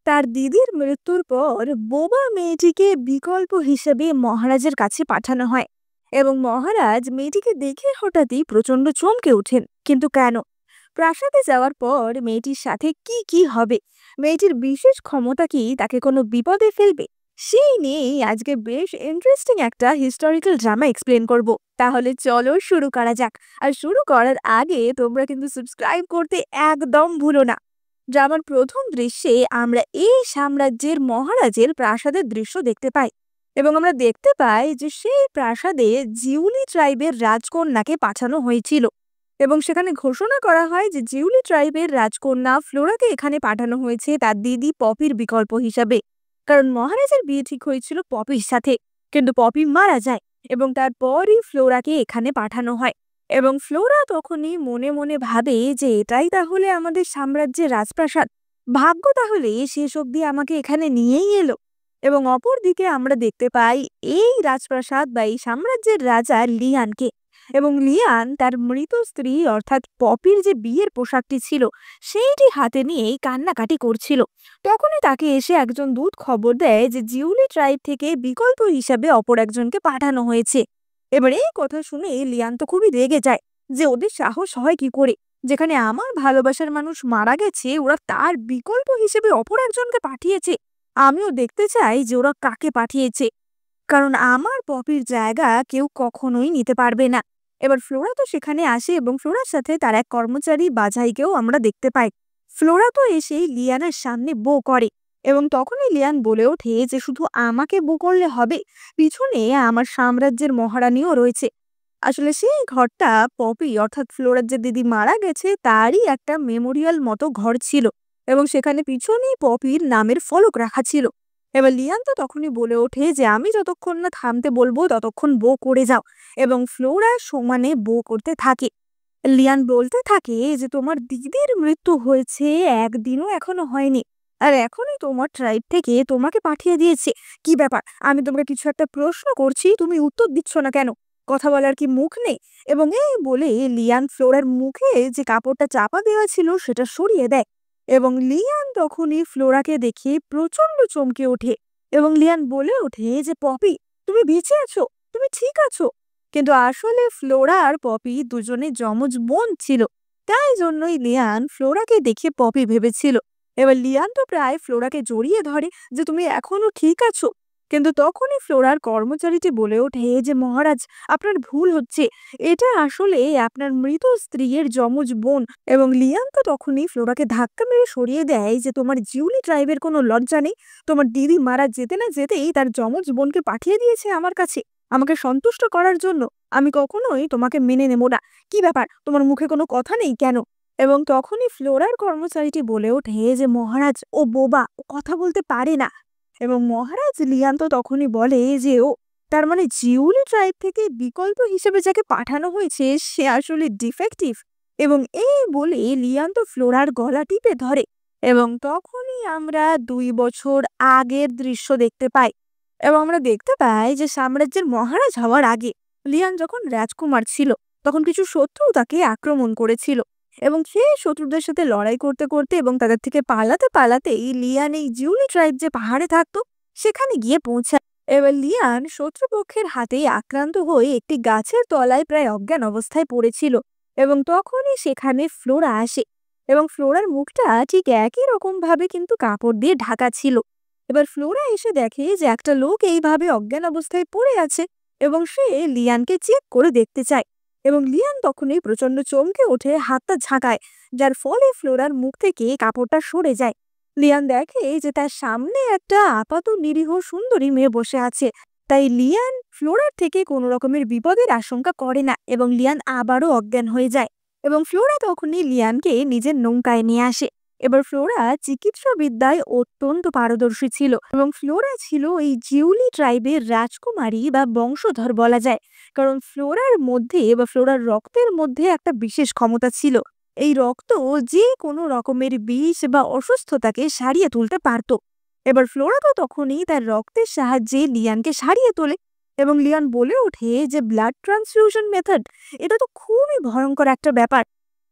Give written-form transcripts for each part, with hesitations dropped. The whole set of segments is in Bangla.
তার দিদির মৃত্যুর পর বোবা মেয়েটিকে বিকল্প হিসেবে মহারাজের কাছে পাঠানো হয় এবং মহারাজ মেয়েটিকে দেখে হঠাৎই প্রচন্ড চমকে ওঠেন। কিন্তু কেন? প্রাসাদে যাওয়ার পর মেয়েটির সাথে কি কি হবে? মেয়েটির বিশেষ ক্ষমতা কি তাকে কোনো বিপদে ফেলবে? সেই নিয়েই আজকে বেশ ইন্টারেস্টিং একটা হিস্টোরিক্যাল ড্রামা এক্সপ্লেন করব। তাহলে চলো শুরু করা যাক। আর শুরু করার আগে তোমরা কিন্তু সাবস্ক্রাইব করতে একদম ভুলো না। ড্রামার প্রথম দৃশ্যে আমরা এই সাম্রাজ্যের মহারাজের প্রাসাদের দৃশ্য দেখতে পাই এবং আমরা দেখতে পাই যে সেই প্রাসাদে জিউলি ট্রাইবের রাজকন্যাকে পাঠানো হয়েছিল এবং সেখানে ঘোষণা করা হয় যে জিউলি ট্রাইবের রাজকন্যা ফ্লোরাকে এখানে পাঠানো হয়েছে তার দিদি পপির বিকল্প হিসাবে। কারণ মহারাজের বিয়ে ঠিক হয়েছিল পপির সাথে, কিন্তু পপি মারা যায় এবং তারপরই ফ্লোরাকে এখানে পাঠানো হয়। এবং ফ্লোরা তখনই মনে মনে ভাবে যে এটাই তাহলে আমাদের সাম্রাজ্যের রাজপ্রাসাদ, ভাগ্য তাহলে শেষ অবধি আমাকে এখানে নিয়েই এলো। এবং অপরদিকে আমরা দেখতে পাই এই রাজপ্রাসাদ বা এই সাম্রাজ্যের রাজা লিয়ানকে, এবং লিয়ান তার মৃত স্ত্রী অর্থাৎ পপির যে বিয়ের পোশাকটি ছিল সেইটি হাতে নিয়েই কান্নাকাটি করছিল। তখনই তাকে এসে একজন দূত খবর দেয় যে জিউলি ট্রাইব থেকে বিকল্প হিসাবে অপর একজনকে পাঠানো হয়েছে। এবার এই কথা শুনে লিয়ান তো খুবই রেগে যায় যে ওদের সাহস হয় কি করে, যেখানে আমার ভালোবাসার মানুষ মারা গেছে ওরা তার বিকল্প হিসেবে অপর একজনকে পাঠিয়েছে। আমিও দেখতে চাই যে ওরা কাকে পাঠিয়েছে, কারণ আমার পপির জায়গা কেউ কখনোই নিতে পারবে না। এবার ফ্লোরা তো সেখানে আসে এবং ফ্লোরার সাথে তার এক কর্মচারী বাঝাইকেও আমরা দেখতে পাই। ফ্লোরা তো এসে লিয়ানের সামনে বো করে এবং তখনই লিয়ান বলে ওঠে যে শুধু আমাকে বো করলে হবে, পিছনে আমার সাম্রাজ্যের মহারানীও রয়েছে। আসলে সেই ঘরটা পপি অর্থাৎ ফ্লোরার যে দিদি মারা গেছে তারই একটা মেমোরিয়াল মতো ঘর ছিল এবং সেখানে পিছনেই পপির নামের ফলক রাখা ছিল। এবার লিয়ান তো তখনই বলে ওঠে যে আমি যতক্ষণ না থামতে বলবো ততক্ষণ বো করে যাও, এবং ফ্লোরা সমানে বো করতে থাকে। লিয়ান বলতে থাকে যে তোমার দিদির মৃত্যু হয়েছে একদিনও এখনো হয়নি, আর এখনই তোমার ট্রাইব থেকে তোমাকে পাঠিয়ে দিয়েছে। কি ব্যাপার? আমি তোমাকে কিছু একটা প্রশ্ন করছি, তুমি উত্তর দিচ্ছ না কেন? কথা বলার কি মুখ নেই? এবং এই বলে লিয়ান ফ্লোরার মুখে যে কাপড়টা চাপা দেওয়া ছিল সেটা সরিয়ে দেয় এবং লিয়ান তখনই ফ্লোরাকে দেখে প্রচন্ড চমকে ওঠে এবং লিয়ান বলে ওঠে যে পপি, তুমি বেঁচে আছো, তুমি ঠিক আছো। কিন্তু আসলে ফ্লোরা আর পপি দুজনে যমজ বোন ছিল, তাই জন্যই লিয়ান ফ্লোরাকে দেখে পপি ভেবেছিল। এবার লিয়ান তো প্রায় ফ্লোরাকে জড়িয়ে ধরে যে তুমি এখনো ঠিক আছো, কিন্তু তখনই ফ্লোরার কর্মচারীটি বলে ওঠে যে মহারাজ, আপনার ভুল হচ্ছে, এটা আসলে আপনার মৃত স্ত্রীর যমজ বোন। এবং লিয়ান তো তখনই ফ্লোরাকে ধাক্কা মেরে সরিয়ে দেয় যে তোমার জিউলি ট্রাইবের কোনো লজ্জা নেই, তোমার দিদি মারা যেতে না যেতেই তার যমজ বোনকে পাঠিয়ে দিয়েছে আমার কাছে আমাকে সন্তুষ্ট করার জন্য। আমি কখনোই তোমাকে মেনে নেব না। কি ব্যাপার, তোমার মুখে কোনো কথা নেই কেন? এবং তখনই ফ্লোরার কর্মচারীটি বলে ওঠে যে মহারাজ, ও বোবা, ও কথা বলতে পারে না। এবং মহারাজ লিয়ান তো তখনই বলে যে ও, তার মানে জিউলি ট্রাইব থেকে বিকল্প হিসেবে যাকে পাঠানো হয়েছে সে আসলে ডিফেক্টিভ। এবং এই বলে লিয়ান তো ফ্লোরার গলা টিপে ধরে এবং তখনই আমরা 2 বছর আগের দৃশ্য দেখতে পাই এবং আমরা দেখতে পাই যে সাম্রাজ্যের মহারাজ হওয়ার আগে লিয়ান যখন রাজকুমার ছিল তখন কিছু শত্রু তাকে আক্রমণ করেছিল এবং সেই শত্রুদের সাথে লড়াই করতে করতে এবং তাদের থেকে পালাতে পালাতেই লিয়ান এই জিউলি ট্রাইব যে পাহাড়ে থাকতো সেখানে গিয়ে পৌঁছায়। এবার লিয়ান শত্রুপক্ষের হাতে আক্রান্ত হয়ে একটি গাছের তলায় প্রায় অজ্ঞান অবস্থায় পড়েছিল এবং তখনই সেখানে ফ্লোরা আসে এবং ফ্লোরার মুখটা ঠিক একই রকম ভাবে কিন্তু কাপড় দিয়ে ঢাকা ছিল। এবার ফ্লোরা এসে দেখে যে একটা লোক এইভাবে অজ্ঞান অবস্থায় পড়ে আছে এবং সে লিয়ানকে চেক করে দেখতে চায় এবং লিয়ান তখনই প্রচন্ড চমকে ওঠে, হাতটা ঝাঁকায়, যার ফলে ফ্লোরার মুখ থেকে কাপড়টা সরে যায়। লিয়ান দেখে যে তার সামনে একটা আপাত নিরীহ সুন্দরী মেয়ে বসে আছে, তাই লিয়ান ফ্লোরার থেকে কোনো রকমের বিপদের আশঙ্কা করে না এবং লিয়ান আবারও অজ্ঞান হয়ে যায় এবং ফ্লোরা তখনই লিয়ানকে নিজের নৌকায় নিয়ে আসে। এবার ফ্লোরা চিকিৎসা বিদ্যায় অত্যন্ত পারদর্শী ছিল এবং ফ্লোরা ছিল এই জিউলি ট্রাইবের রাজকুমারী বা বংশধর বলা যায়, কারণ ফ্লোরার মধ্যে বা ফ্লোরার রক্তের মধ্যে একটা বিশেষ ক্ষমতা ছিল। এই রক্ত যে কোনো রকমের বিষ বা অসুস্থতাকে সারিয়ে তুলতে পারত। এবার ফ্লোরা তো তখনই তার রক্তের সাহায্যে লিয়ানকে সারিয়ে তোলে এবং লিয়ান বলে ওঠে যে ব্লাড ট্রান্সফিউশন মেথড, এটা তো খুবই ভয়ঙ্কর একটা ব্যাপার।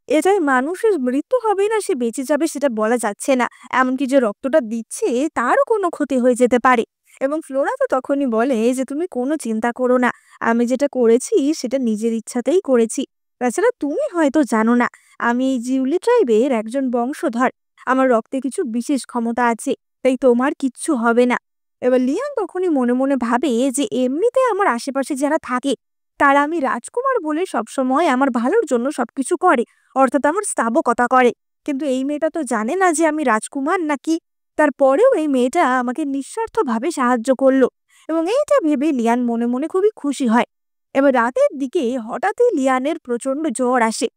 এটাই মানুষের মৃত্যু হবে না সে বেঁচে যাবে সেটা বলা যাচ্ছে না। এমনকি যে রক্তটা দিচ্ছে তারও কোনো ক্ষতি হয়ে যেতে পারে। এবং ফ্লোরা তো তখনই বলে যে, "তুমি কোনো চিন্তা করো না। আমি যেটা করেছি সেটা নিজের ইচ্ছাতেই করেছি। তাছাড়া তুমি হয়তো জানো না, আমি এই জিউলি ট্রাইবের একজন বংশধর। আমার রক্তে কিছু বিশেষ ক্ষমতা আছে। তাই তোমার কিচ্ছু হবে না।" এবার লিয়ান তখনই মনে মনে ভাবে যে এমনিতে আমার আশেপাশে যারা থাকে তারা আমি রাজকুমার বলে সবসময় আমার ভালোর জন্য সবকিছু করে, অর্থাৎ আমার স্তাবকতা করে। কিন্তু এই মেয়েটা তো জানে না যে আমি রাজকুমার নাকি। তারপরেও এই মেয়েটা আমাকে নিঃস্বার্থভাবে সাহায্য করলো এবং এইটা ভেবে লিয়ান মনে মনে খুবই খুশি হয়। এবার রাতের দিকে হঠাৎই লিয়ানের প্রচন্ড জ্বর আসে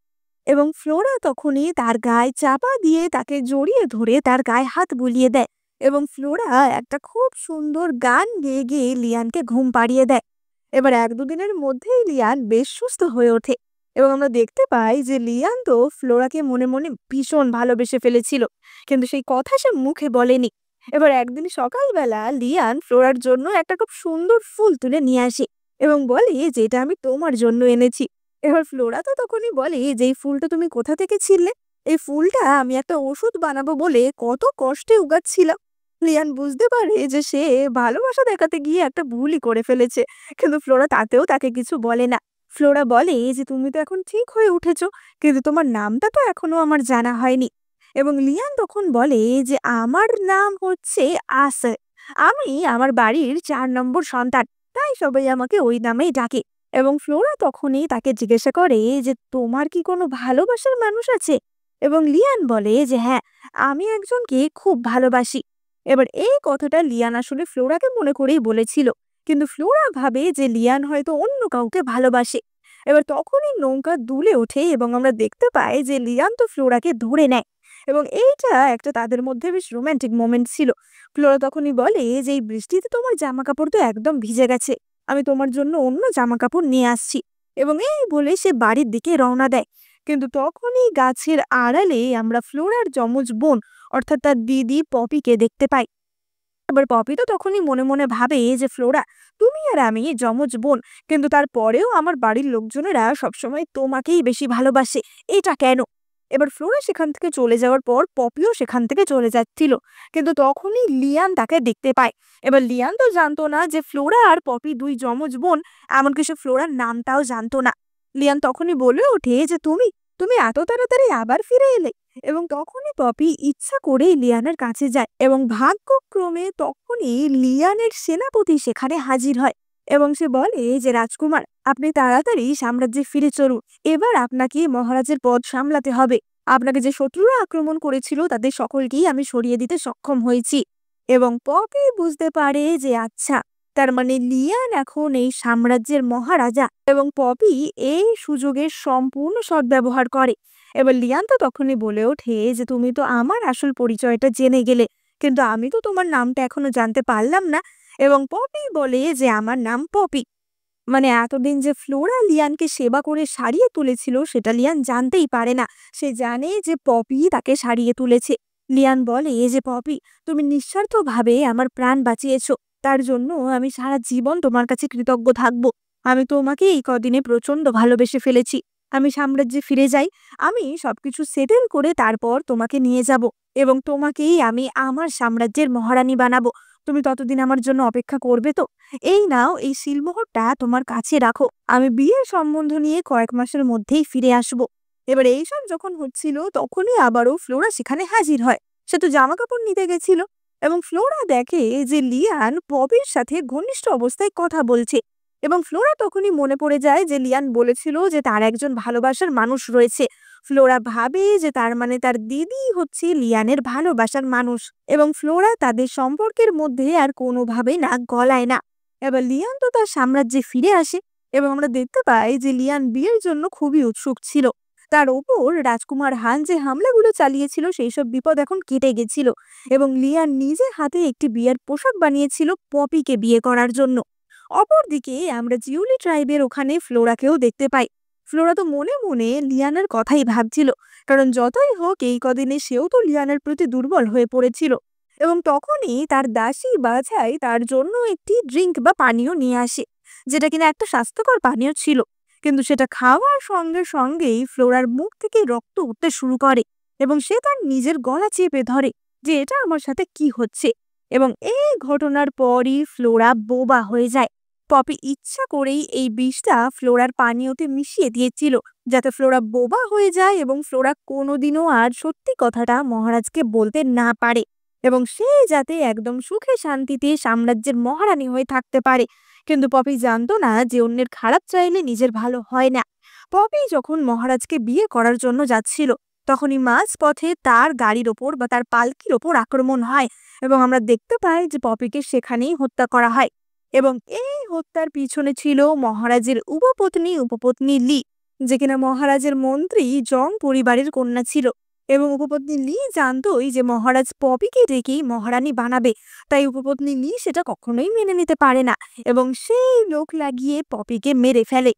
এবং ফ্লোরা তখনই তার গায়ে চাপা দিয়ে তাকে জড়িয়ে ধরে তার গায়ে হাত বুলিয়ে দেয় এবং ফ্লোরা একটা খুব সুন্দর গান গেয়ে গেয়ে লিয়ানকে ঘুম পাড়িয়ে দেয়। এবার ১-২ দিনের মধ্যেই লিয়ান বেশ সুস্থ হয়ে ওঠে এবং আমরা দেখতে পাই যে লিয়ান তো ফ্লোরাকে মনে মনে ভীষণ ভালোবেসে ফেলেছিল, কিন্তু সেই কথা সে মুখে বলেনি। এবার একদিন সকালবেলা লিয়ান ফ্লোরার জন্য একটা খুব সুন্দর ফুল তুলে নিয়ে আসে এবং বলে যে এটা আমি তোমার জন্য এনেছি। এবার ফ্লোরা তো তখনই বলে যে এই ফুলটা তুমি কোথা থেকে ছিলে? এই ফুলটা আমি একটা ওষুধ বানাবো বলে কত কষ্টে উগাচ্ছিলাম। লিয়ান বুঝতে পারে যে সে ভালোবাসা দেখাতে গিয়ে একটা ভুলই করে ফেলেছে, কিন্তু ফ্লোরা তাতেও তাকে কিছু বলে না। ফ্লোরা বলে যে তুমি তো এখন ঠিক হয়ে উঠেছো, কিন্তু তোমার নামটা তো এখনো আমার জানা হয়নি। এবং লিয়ান তখন বলে যে আমার নাম হচ্ছে আসে। আমি আমার বাড়ির ৪ নম্বর সন্তান, তাই সবাই আমাকে ওই নামেই ডাকে। এবং ফ্লোরা তখনই তাকে জিজ্ঞাসা করে যে তোমার কি কোনো ভালোবাসার মানুষ আছে? এবং লিয়ান বলে যে হ্যাঁ, আমি একজনকে খুব ভালোবাসি। এবার এই কথাটা লিয়ান আসলে ফ্লোরাকে মনে করেই বলেছিল, কিন্তু ফ্লোরা ভাবে যে লিয়ান হয়তো অন্য কাউকে ভালোবাসে। এবার তখনই নৌকা দুলে ওঠে এবং আমরা দেখতে পাই যে লিয়ান তো ফ্লোরাকে ধরে নেয় এবং এইটা একটা তাদের মধ্যে বেশ রোমান্টিক মোমেন্ট ছিল। ফ্লোরা তখনই বলে যে এই বৃষ্টিতে তোমার জামা কাপড় তো একদম ভিজে গেছে, আমি তোমার জন্য অন্য জামা কাপড় নিয়ে আসছি। এবং এই বলে সে বাড়ির দিকে রওনা দেয়। কিন্তু তখনই গাছের আড়ালে আমরা ফ্লোরার যমজ বোন অর্থাৎ তার দিদি পপিকে দেখতে পাই। এবার পপি তো তখনই মনে মনে ভাবে যে ফ্লোরা, তুমি আর আমি যমজ বোন, কিন্তু তারপরেও আমার বাড়ির লোকজনেরা সবসময় তোমাকেই বেশি ভালোবাসে, এটা কেন? এবার ফ্লোরা সেখান থেকে চলে যাওয়ার পর পপিও সেখান থেকে চলে যাচ্ছিল, কিন্তু তখনই লিয়ান তাকে দেখতে পায়। এবার লিয়ান তো জানতো না যে ফ্লোরা আর পপি দুই যমজ বোন, এমনকি সে ফ্লোরার নামটাও জানতো না। লিয়ান তখনই বলে ওঠে যে তুমি তুমি এত তাড়াতাড়ি আবার ফিরে এলে। এবং তখনই পপি ইচ্ছা করেই লিয়ানের কাছে যায় এবং ভাগ্যক্রমে তখনই লিয়ানের সেনাপতি সেখানে হাজির হয় এবং সে বলে যে রাজকুমার, আপনি তাড়াতাড়ি সাম্রাজ্যে ফিরে চলুন। এবার আপনাকে মহারাজের পদ সামলাতে হবে। আপনাকে যে শত্রুরা আক্রমণ করেছিল তাদের সকলকেই আমি সরিয়ে দিতে সক্ষম হয়েছি। এবং পপি বুঝতে পারে যে আচ্ছা, তার মানে লিয়ান এখন এই সাম্রাজ্যের মহারাজা এবং পপি এই সুযোগের সম্পূর্ণ সদ্ব্যবহার করে। এবার লিয়ান তো তখনই বলে ওঠে যে তুমি তো আমার আসল পরিচয়টা জেনে গেলে, কিন্তু আমি তো তোমার নামটা এখনো জানতে পারলাম না। এবং পপি বলে যে আমার নাম পপি। মানে এতদিন যে ফ্লোরা লিয়ানকে সেবা করে সারিয়ে তুলেছিল সেটা লিয়ান জানতেই পারে না। সে জানে যে পপি তাকে সারিয়ে তুলেছে। লিয়ান বলে যে পপি, তুমি নিঃস্বার্থভাবে আমার প্রাণ বাঁচিয়েছো, তার জন্য আমি সারা জীবন তোমার কাছে কৃতজ্ঞ থাকব। আমি তোমাকে এই কদিনে প্রচন্ড ভালোবেসে ফেলেছি। আমি সাম্রাজ্যে ফিরে যাই, আমি সবকিছু সেটেল করে তারপর তোমাকে নিয়ে যাব এবং তোমাকেই আমি আমার সাম্রাজ্যের মহারানী বানাবো। তুমি ততদিন আমার জন্য অপেক্ষা করবে তো? এই নাও, এই সিলমোহরটা তোমার কাছে রাখো। আমি বিয়ের সম্বন্ধ নিয়ে কয়েক মাসের মধ্যেই ফিরে আসব। এবার এইসব যখন হচ্ছিল তখনই আবারও ফ্লোরা সেখানে হাজির হয়। সে তো জামা কাপড় নিতে গেছিল এবং ফ্লোরা দেখে যে লিয়ান পপির সাথে ঘনিষ্ঠ অবস্থায় কথা বলছে এবং ফ্লোরা তখনই মনে পড়ে যায় যে লিয়ান বলেছিল যে তার একজন ভালোবাসার মানুষ রয়েছে। ফ্লোরা ভাবে যে তার মানে তার দিদি হচ্ছে লিয়ানের ভালোবাসার মানুষ এবং ফ্লোরা তাদের সম্পর্কের মধ্যে আর কোনোভাবে নাক গলায় না। এবার লিয়ান তো তার সাম্রাজ্যে ফিরে আসে এবং আমরা দেখতে পাই যে লিয়ান বিয়ের জন্য খুবই উৎসুক ছিল। তার ওপর রাজকুমার হান যে হামলাগুলো চালিয়েছিল সেই সব বিপদ এখন কেটে গেছিল এবং লিয়ান নিজে হাতে একটি বিয়ের পোশাক বানিয়েছিল পপিকে বিয়ে করার জন্য। অপরদিকে আমরা জিউলি ট্রাইবের ওখানে ফ্লোরাকেও দেখতে পাই। ফ্লোরা তো মনে মনে লিয়ানের কথাই ভাবছিল, কারণ যতই হোক এই কদিনে সেও তো লিয়ানের প্রতি দুর্বল হয়ে পড়েছিল। এবং তখনই তার দাসী বাছাই তার জন্য একটি ড্রিঙ্ক বা পানীয় নিয়ে আসে, যেটা কিনা একটা স্বাস্থ্যকর পানীয় ছিল। কিন্তু সেটা খাওয়ার সঙ্গে সঙ্গেই ফ্লোরার মুখ থেকে রক্ত উঠতে শুরু করে এবং সে তার নিজের গলা চেপে ধরে যে এটা আমার সাথে কি হচ্ছে। এবং এই ঘটনার পরই ফ্লোরা বোবা হয়ে যায়। পপি ইচ্ছা করেই এই বিষটা ফ্লোরার পানীয়তে মিশিয়ে দিয়েছিল যাতে ফ্লোরা বোবা হয়ে যায় এবং ফ্লোরা কোনোদিনও আর সত্যি কথাটা মহারাজকে বলতে না পারে এবং সে যাতে একদম সুখে শান্তিতে সাম্রাজ্যের মহারানী হয়ে থাকতে পারে। কিন্তু পপি জানতো না যে অন্যের খারাপ চাইলে নিজের ভালো হয় না। পপি যখন মহারাজকে বিয়ে করার জন্য যাচ্ছিল তখনই মাঝ পথে তার গাড়ির ওপর বা তার পালকির ওপর আক্রমণ হয় এবং আমরা দেখতে পাই যে পপিকে সেখানেই হত্যা করা হয়। এবং এই হত্যার পিছনে ছিল মহারাজের উপপত্নী লি, যে কিনা মহারাজের মন্ত্রী জং পরিবারের কন্যা ছিল। এবং উপপত্নী লি জানতোই যে মহারাজ পপিকে ডেকেই মহারানী বানাবে, তাই উপপত্নী লি সেটা কখনোই মেনে নিতে পারে না এবং সেই লোক লাগিয়ে পপিকে মেরে ফেলে।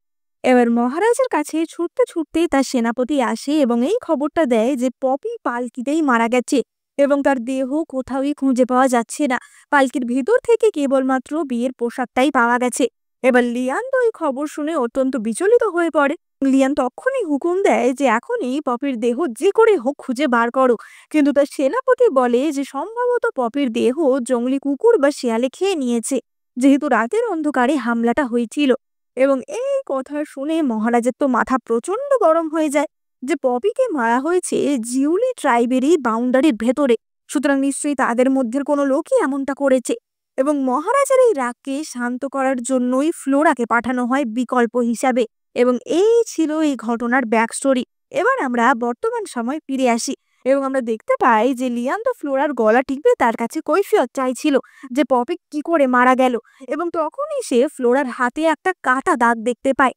এবার মহারাজের কাছে ছুটতে ছুটতে তার সেনাপতি আসে এবং এই খবরটা দেয় যে পপি পালকিতেই মারা গেছে এবং তার দেহ কোথাওই খুঁজে পাওয়া যাচ্ছে না। পালকির ভিতর থেকে কেবলমাত্র বিয়ের পোশাকটাই পাওয়া গেছে। এবার লিয়ান তো এই খবর শুনে অত্যন্ত বিচলিত হয়ে পড়ে। লিয়ান তখনই হুকুম দেয় যে এখনই পপির দেহ যে করে হোক খুঁজে বার করো। কিন্তু তার সেনাপতি বলে যে সম্ভবত পপির দেহ জঙ্গলি কুকুর বা শিয়ালে খেয়ে নিয়েছে, যেহেতু রাতের অন্ধকারে হামলাটা হয়েছিল। এবং এই কথা শুনে মহারাজের তো মাথা প্রচন্ড গরম হয়ে যায় যে পপিকে মারা হয়েছে জিউলি ট্রাইবেরই বাউন্ডারির ভেতরে, সুতরাং নিশ্চয়ই তাদের মধ্যে কোনো লোকই এমনটা করেছে। এবং মহারাজের এই রাগকে শান্ত করার জন্যই ফ্লোরাকে পাঠানো হয় বিকল্প হিসাবে। এবং এই ছিল এই ঘটনার ব্যাক স্টোরি। এবার আমরা বর্তমান সময় ফিরে আসি এবং আমরা দেখতে পাই যে লিয়ান তো ফ্লোরার গলা টিপে তার কাছে কৈফিয়ত চাইছিল যে পপি কি করে মারা গেল। এবং তখনই সে ফ্লোরার হাতে একটা কাটা দাগ দেখতে পায়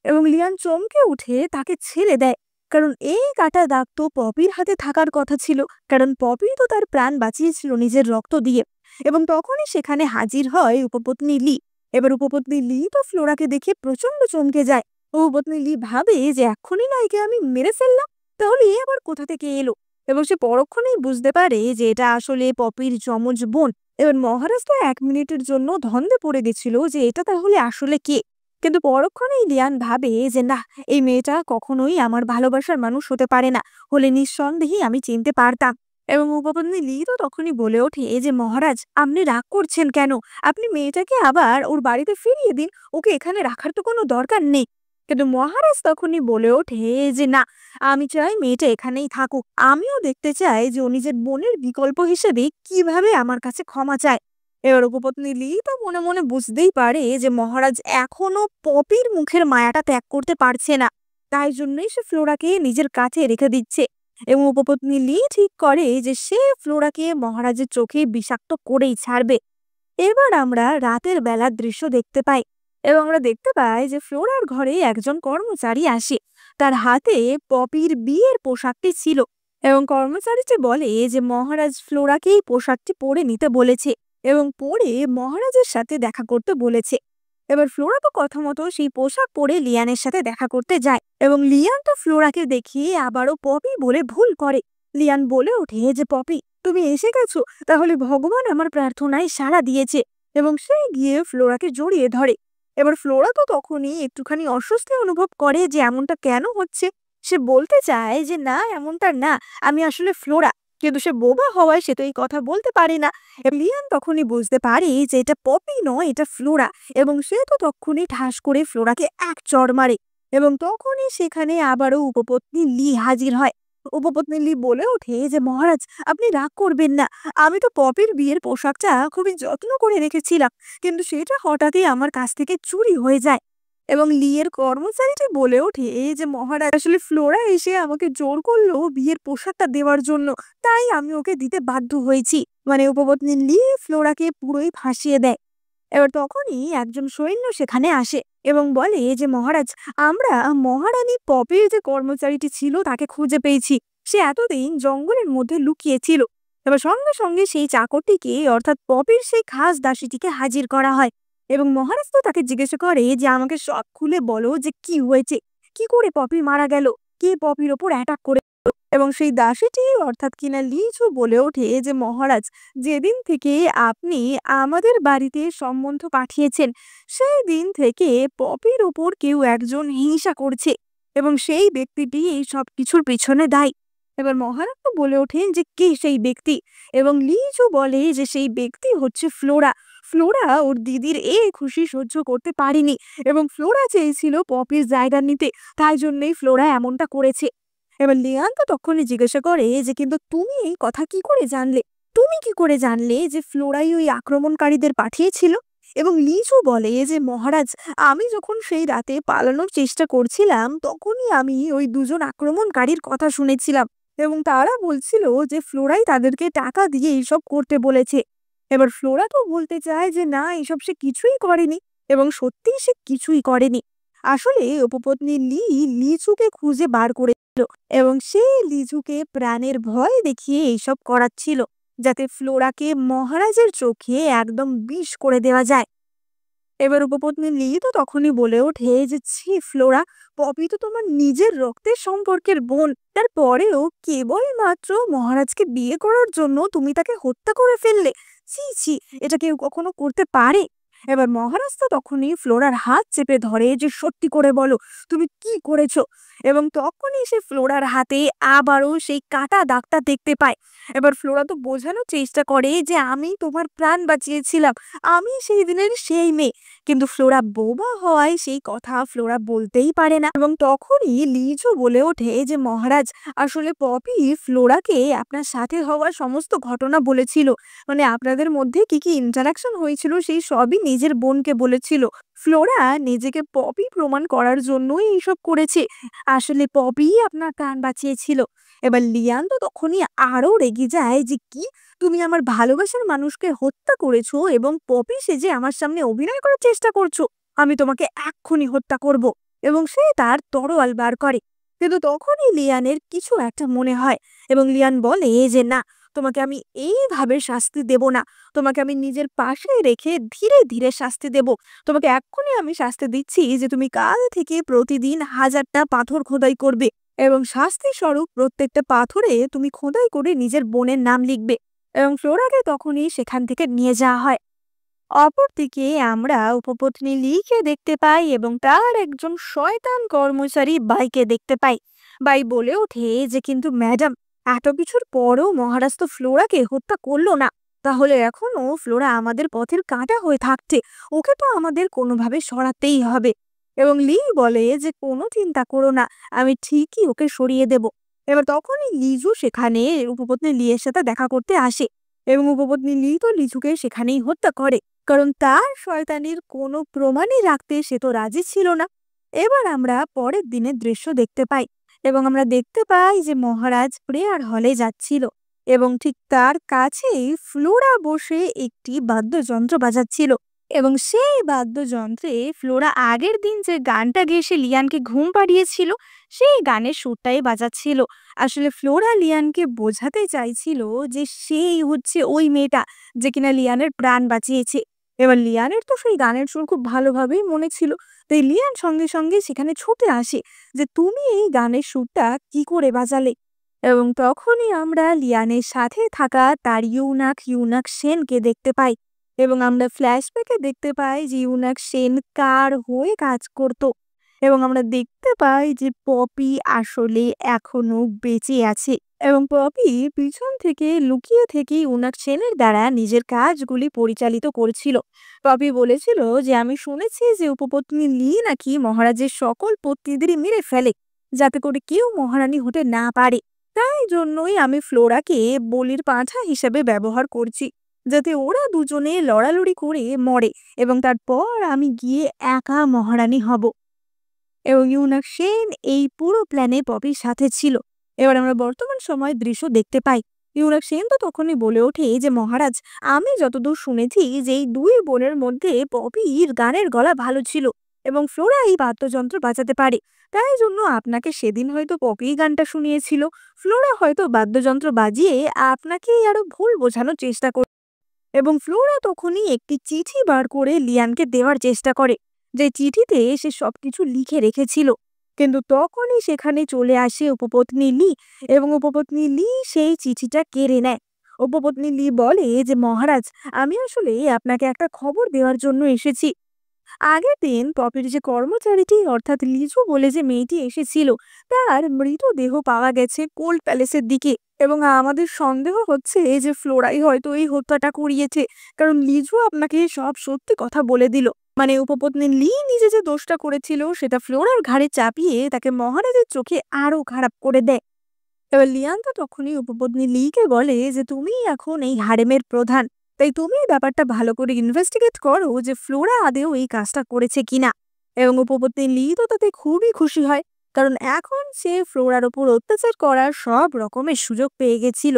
এবং লিয়ান চমকে উঠে তাকে ছেড়ে দেয়, কারণ এই কাটা দাগ তো পপির হাতে থাকার কথা ছিল, কারণ পপি তো তার প্রাণ বাঁচিয়েছিল নিজের রক্ত দিয়ে। এবং তখনই সেখানে হাজির হয় উপপত্নী লি। এবার উপপত্নী লি তো ফ্লোরাকে দেখে প্রচন্ড চমকে যায়। উপপত্নী লি ভাবে যে এক্ষুনি না একে আমি মেরে ফেললাম, তাহলে এ আবার কোথা থেকে এলো। এবং সে পরক্ষণেই বুঝতে পারে যে এটা আসলে পপির যমজ বোন। এবার মহারাজ তো 1 মিনিটের জন্য ধন্দে পড়ে গেছিল যে এটা তাহলে আসলে কে। কিন্তু পরক্ষণেই লিয়ান ভাবে যে না, এই মেয়েটা কখনোই আমার ভালোবাসার মানুষ হতে পারে না, হলে নিঃসন্দেহেই আমি চিনতে পারতাম। এবং উপপত্নী লি তো তখনই বলে ওঠে যে মহারাজ, আপনি রাগ করছেন কেন? আপনি মেয়েটাকে আবার ওর বাড়িতে ফিরিয়ে দিন, ওকে এখানে রাখার তো কোনো দরকার নেই। কিন্তু মহারাজ তখনই বলে ওঠে যে না, আমি চাই মেয়েটা এখানেই থাকুক। আমিও দেখতে চাই যে ও নিজের বোনের বিকল্প হিসেবে কিভাবে আমার কাছে ক্ষমা চায়। এবার উপপত্নী লি তো মনে মনে বুঝতেই পারে যে মহারাজ এখনো পপির মুখের মায়াটা ত্যাগ করতে পারছে না, তাই জন্যই সে ফ্লোরাকে নিজের কাছে রেখে দিচ্ছে। এবং উপপত্নী লি ঠিক করে যে সে ফ্লোরাকে মহারাজের চোখে বিষাক্ত করেই ছাড়বে। এবার আমরা রাতের বেলার দৃশ্য দেখতে পাই এবং আমরা দেখতে পাই যে ফ্লোরার ঘরে একজন কর্মচারী আসে। তার হাতে পপির বিয়ের পোশাকটি ছিল এবং কর্মচারীটি বলে যে মহারাজ ফ্লোরাকে এই পোশাকটি পরে নিতে বলেছে এবং পরে মহারাজের সাথে দেখা করতে বলেছে। এবার ফ্লোরা তো কথা মতো সেই পোশাক পরে লিয়ানের সাথে দেখা করতে যায় এবং লিয়ান তো ফ্লোরাকে দেখিয়ে আবারও পপি বলে ভুল করে। লিয়ান বলে ওঠে যে পপি, তুমি এসে গেছো, তাহলে ভগবান আমার প্রার্থনায় সাড়া দিয়েছে। এবং সে গিয়ে ফ্লোরাকে জড়িয়ে ধরে। এবার ফ্লোরা তো তখনই একটুখানি অস্বস্তি অনুভব করে যে এমনটা কেন হচ্ছে। সে বলতে চায় যে না, এমনটা না, আমি আসলে ফ্লোরা। কিন্তু সে বোবা হওয়ায় সে তো এই কথা বলতে পারে না। লিয়ান তখনই বুঝতে পারে যে এটা পপি নয়, এটা ফ্লোরা। এবং সে তো তখনই ঠাস করে ফ্লোরাকে এক চড় মারে এবং তখনই সেখানে আবারও উপপত্নী লি হাজির হয়। উপপত্নী লি বলে ওঠে যে মহারাজ, আপনি রাগ করবেন না, আমি তো পপির বিয়ের পোশাকটা খুবই যত্ন করে রেখেছিলাম, কিন্তু সেটা হঠাৎই আমার কাছ থেকে চুরি হয়ে যায়। এবং লিয়ের কর্মচারীটি বলে ওঠে যে মহারাজ, আসলে ফ্লোরা এসে আমাকে জোর করলো বিয়ের পোশাকটা দেওয়ার জন্য, তাই আমি ওকে দিতে বাধ্য হয়েছি। মানে উপপত্নী লি ফ্লোরাকে পুরোই ফাঁসিয়ে দেয়। এবার তখনই একজন সৈন্য সেখানে আসে এবং বলে যে মহারাজ, আমরা মহারানী পপির যে কর্মচারীটি ছিল তাকে খুঁজে পেয়েছি। সে এতদিন জঙ্গলের মধ্যে লুকিয়েছিল। এবার সঙ্গে সঙ্গে সেই চাকরটিকে, অর্থাৎ পপির সেই খাস দাসীটিকে হাজির করা হয় এবং মহারাজ তো তাকে জিজ্ঞাসা করে যে আমাকে সব খুলে বলো যে কি হয়েছে, কি করে পপি মারা গেল, কে পপির ওপর অ্যাটাক করে। এবং সেই দাসীটি অর্থাৎ কিনা লিচু বলে ওঠে যে মহারাজ, যেদিন থেকে আপনি আমাদের বাড়িতে সম্বন্ধ পাঠিয়েছেন সেই দিন থেকে পপির উপর কেউ একজন হিংসা করছে এবং সেই ব্যক্তিটি এই সব কিছুর পিছনে দায়ী। এবার মহারাজ তো বলে ওঠেন যে কে সেই ব্যক্তি, এবং লিচু বলে যে সেই ব্যক্তি হচ্ছে ফ্লোরা। ফ্লোরা ওর দিদির এই খুশি সহ্য করতে পারেনি এবং ফ্লোরা চেয়েছিল পপির জায়গা নিতে, তাই জন্যই ফ্লোরা এমনটা করেছে। এবার লিয়ান তো তখনই জিজ্ঞাসা করে যে কিন্তু তুমি এই কথা কি করে জানলে? তুমি কি করে জানলে যে ফ্লোরাই ওই আক্রমণকারীদের পাঠিয়েছিল? এবং লিচু বলে যে মহারাজ, আমি যখন সেই রাতে পালানোর চেষ্টা করছিলাম তখনই আমি ওই দুজন আক্রমণকারীর কথা শুনেছিলাম এবং তারা বলছিল যে ফ্লোরাই তাদেরকে টাকা দিয়ে এইসব করতে বলেছে। এবার ফ্লোরা তো বলতে চায় যে না, এসব সে কিছুই করেনি এবং সত্যিই সে কিছুই করেনি। আসলে উপপত্নী লিচুকে খুঁজে বার করেছিল এবং সে লিচুকে প্রাণের ভয় দেখিয়ে এইসব করাচ্ছিল যাতে ফ্লোরাকে মহারাজের চোখে একদম বিষ করে দেওয়া যায়। এবার উপপত্নী তো তখনই বলে ওঠে যে ছি ফ্লোরা, পপি তো তোমার নিজের রক্তের সম্পর্কের বোন, তারপরেও কেবলমাত্র মহারাজকে বিয়ে করার জন্য তুমি তাকে হত্যা করে ফেললে। ছি ছি, এটা কেউ কখনো করতে পারে? এবার মহারাজ তো তখনই ফ্লোরার হাত চেপে ধরে যে সত্যি করে বলো তুমি কি করেছো। এবং তখনই সে ফ্লোরার হাতে আবারও সেই কাটা দাগটা দেখতে পায়। এবার ফ্লোরা তো বোঝানোর চেষ্টা করে যে আমি তোমার প্রাণ বাঁচিয়েছিলাম, আমি সেই দিনের সেই মেয়ে। কিন্তু ফ্লোরা বোবা হওয়ায় সেই কথা ফ্লোরা বলতেই পারে না এবং তখনই লিজো বলে ওঠে যে মহারাজ, আসলে পপি ফ্লোরাকে আপনার সাথে হওয়া সমস্ত ঘটনা বলেছিল, মানে আপনাদের মধ্যে কি কি ইন্টারাকশন হয়েছিল সেই সবই নিজের বোনকে বলেছিল। ফ্লোরা নিজেকে পপি প্রমাণ করার জন্যই এইসব করেছে, আসলে পপি আপনার প্রাণ বাঁচিয়েছিল। এবার লিয়ান তো তখনই আরো রেগে যায় যে কি, তুমি আমার ভালোবাসার মানুষকে হত্যা করেছো এবং পপি সেজে আমার সামনে অভিনয় করার চেষ্টা করছো, আমি তোমাকে এক্ষুনি হত্যা করব। এবং সে তার তরোয়াল বার করে, কিন্তু তখনই লিয়ানের কিছু একটা মনে হয় এবং লিয়ান বলে যে না, তোমাকে আমি এইভাবে শাস্তি দেব না, তোমাকে আমি নিজের পাশে রেখে ধীরে ধীরে শাস্তি দেব। তোমাকে এক্ষুনি আমি শাস্তি দিচ্ছি যে তুমি কাল থেকে প্রতিদিন 1000টা পাথর খোদাই করবে এবং শাস্তি স্বরূপ প্রত্যেকটা পাথরে তুমি খোদাই করে নিজের বোনের নাম লিখবে। এবং ফ্লোরাকে তখনই সেখান থেকে নিয়ে যাওয়া হয়। অপরদিকে আমরা উপপত্নী লিকে দেখতে পাই এবং তার একজন শয়তান কর্মচারী বাইকে দেখতে পাই। বাই বলে ওঠে যে কিন্তু ম্যাডাম, এত কিছুর পরও মহারাজ তো ফ্লোরাকে হত্যা করলো না, তাহলে এখনো ফ্লোরা আমাদের পথের কাঁটা হয়ে থাকছে, ওকে তো আমাদের কোনোভাবে সরাতেই হবে। এবং বলে যে কোনো চিন্তা করো না, আমি ঠিকই ওকে সরিয়ে দেব। এবার তখনই লিজু সেখানে উপপত্নী লিয়ের সাথে দেখা করতে আসে এবং উপপত্নী তো লিজুকে সেখানেই হত্যা করে, কারণ তার শয়তানির কোনো প্রমাণই রাখতে সে তো রাজি ছিল না। এবার আমরা পরের দিনের দৃশ্য দেখতে পাই এবং আমরা দেখতে পাই যে মহারাজ প্রেয়ার হলে যাচ্ছিল এবং ঠিক তার কাছেই ফ্লোরা বসে একটি বাদ্যযন্ত্র বাজাচ্ছিল এবং সেই বাদ্যযন্ত্রে ফ্লোরা আগের দিন যে গানটা গেয়ে সে লিয়ানকে ঘুম পাড়িয়েছিল সেই গানের সুরটাই বাজাচ্ছিল। আসলে ফ্লোরা লিয়ানকে বোঝাতে চাইছিল যে সেই হচ্ছে ওই মেয়েটা যে কিনা লিয়ানের প্রাণ বাঁচিয়েছে। এবার লিয়ানের তো সেই গানের সুর খুব ভালোভাবেই মনে ছিল, তাই লিয়ান সঙ্গে সঙ্গে সেখানে ছুটে আসে যে তুমি এই গানের সুরটা কি করে বাজালে। এবং তখনই আমরা লিয়ানের সাথে থাকা তার ইউনাক সেনকে দেখতে পাই এবং আমরা ফ্ল্যাশব্যাকে দেখতে পাই যে ইউনাক সেন কার হয়ে কাজ করত এবং আমরা দেখতে পাই যে পপি আসলে এখনো বেঁচে আছে এবং পপি পিছন থেকে লুকিয়ে থেকে ইউনাক সেনের দ্বারা নিজের কাজগুলি পরিচালিত করছিল। পপি বলেছিল যে আমি শুনেছি যে উপপত্নী নাকি মহারাজের সকল পত্নীদেরই মেরে ফেলে যাতে করে কেউ মহারানী হতে না পারে, তাই জন্যই আমি ফ্লোরাকে বলির পাঁঠা হিসেবে ব্যবহার করছি যাতে ওরা দুজনে লড়ালড়ি করে মরে এবং তারপর আমি গিয়ে একা মহারানী হব। এবং ইউনাক সেন এই পুরো প্ল্যানে পপির সাথে ছিল। এবার আমরা বর্তমান সময় দৃশ্য দেখতে পাই। ইউনাক সেন তো তখনই বলে ওঠে যে মহারাজ, আমি যতদূর শুনেছি যে এই দুই বোনের মধ্যে পপির গানের গলা ভালো ছিল এবং ফ্লোরা এই বাদ্যযন্ত্র বাজাতে পারে, তাই জন্য আপনাকে সেদিন হয়তো পপি গানটা শুনিয়েছিল, ফ্লোরা হয়তো বাদ্যযন্ত্র বাজিয়ে আপনাকেই আরো ভুল বোঝানোর চেষ্টা করে। এবং ফ্লোরা তখনই একটি চিঠি বার করে লিয়ানকে দেওয়ার চেষ্টা করে, যে চিঠিতে সে সবকিছু লিখে রেখেছিল, কিন্তু তখনই সেখানে চলে আসে উপপত্নী লি, এবং উপপত্নী লি সেই চিঠিটা কেড়ে নেয়। উপপত্নী লি বলে যে মহারাজ, আমি আসলে আপনাকে একটা খবর দেওয়ার জন্য এসেছি। আগের দিন পপির যে কর্মচারীটি অর্থাৎ লিজু বলে যে মেয়েটি এসেছিল, তার মৃতদেহ পাওয়া গেছে কোল্ড প্যালেসের দিকে, এবং আমাদের সন্দেহ হচ্ছে যে ফ্লোরাই হয়তো এই হত্যাটা করিয়েছে, কারণ লিজু আপনাকে সব সত্যি কথা বলে দিল। মানে উপপত্নী লি নিজে যে দোষটা করেছিল সেটা ফ্লোরার ঘাড়ে চাপিয়ে তাকে মহারাজের চোখে আরো খারাপ করে দেয়। এবার লিয়ান তো তখনই উপপত্নী লিকে বলে যে তুমি এখন এই হারেমের প্রধান, তাই তুমি এই ব্যাপারটা ভালো করে ইনভেস্টিগেট করো যে ফ্লোরা আদেও এই কাজটা করেছে কিনা। এবং উপপত্নী লি তো তাতে খুবই খুশি হয়, কারণ এখন সে ফ্লোরার ওপর অত্যাচার করার সব রকমের সুযোগ পেয়ে গেছিল।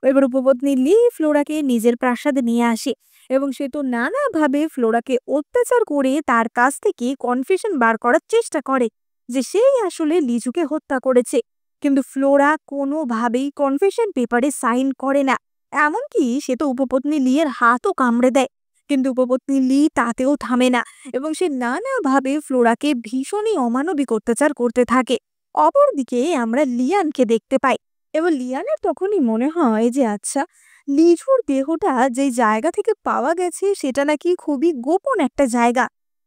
এবার উপপত্নী লি ফ্লোরাকে নিজের প্রাসাদে নিয়ে আসে, এবং সে তো নানাভাবে ফ্লোরাকে অত্যাচার করে তার কাছ থেকে কনফেশন বার করার চেষ্টা করে যে সেই আসলে লিজুকে হত্যা করেছে। কিন্তু ফ্লোরা কোনোভাবেই কনফেশন পেপারে সাইন করে না, এমনকি সে তো উপপত্নী লিয়ের হাতও কামড়ে দেয়। কিন্তু উপপত্নী লি তাতেও থামে না, এবং সে নানাভাবে ফ্লোরাকে ভীষণই অমানবিক অত্যাচার করতে থাকে। অপরদিকে আমরা লিয়ানকে দেখতে পাই, এবং লিয়ানের তখনই মনে হয় যে আচ্ছা, লিজুর দেহটা যে জায়গা থেকে পাওয়া গেছে সেটা নাকি খুবই গোপন একটা জায়গা।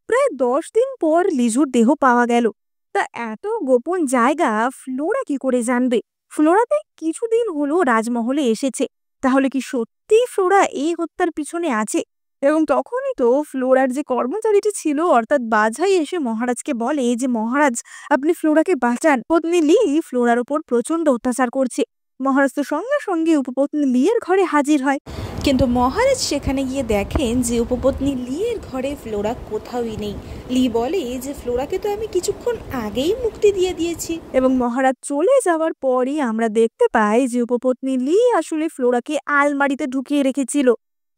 প্রায় 10 দিন পর লিজুর দেহ পাওয়া গেল। তা এত গোপন জায়গা ফ্লোরা কি করে জানবে? ফ্লোরাতে কিছুদিন হলো রাজমহলে এসেছে, তাহলে কি সত্যি ফ্লোরা এই হত্যার পিছনে আছে? এবং তখনই তো ফ্লোরার যে কর্মচারীটি ছিল অর্থাৎ বাঝাই এসে মহারাজকে বলে যে মহারাজ, আপনি ফ্লোরাকে বাঁচান, পত্নী লি ফ্লোরার উপর প্রচন্ড অত্যাচার করছে। মহারাজ তো সঙ্গে সঙ্গে উপপত্নী লিয়ের ঘরে হাজির হয়, কিন্তু মহারাজ সেখানে গিয়ে দেখেন যে উপপত্নী লিয়ের ঘরে ফ্লোরা কোথাওই নেই। লি বলে যে ফ্লোরাকে তো আমি কিছুক্ষণ আগেই মুক্তি দিয়ে দিয়েছি। এবং মহারাজ চলে যাওয়ার পরই আমরা দেখতে পাই যে উপপত্নী লি আসলে ফ্লোরাকে আলমারিতে ঢুকিয়ে রেখেছিল,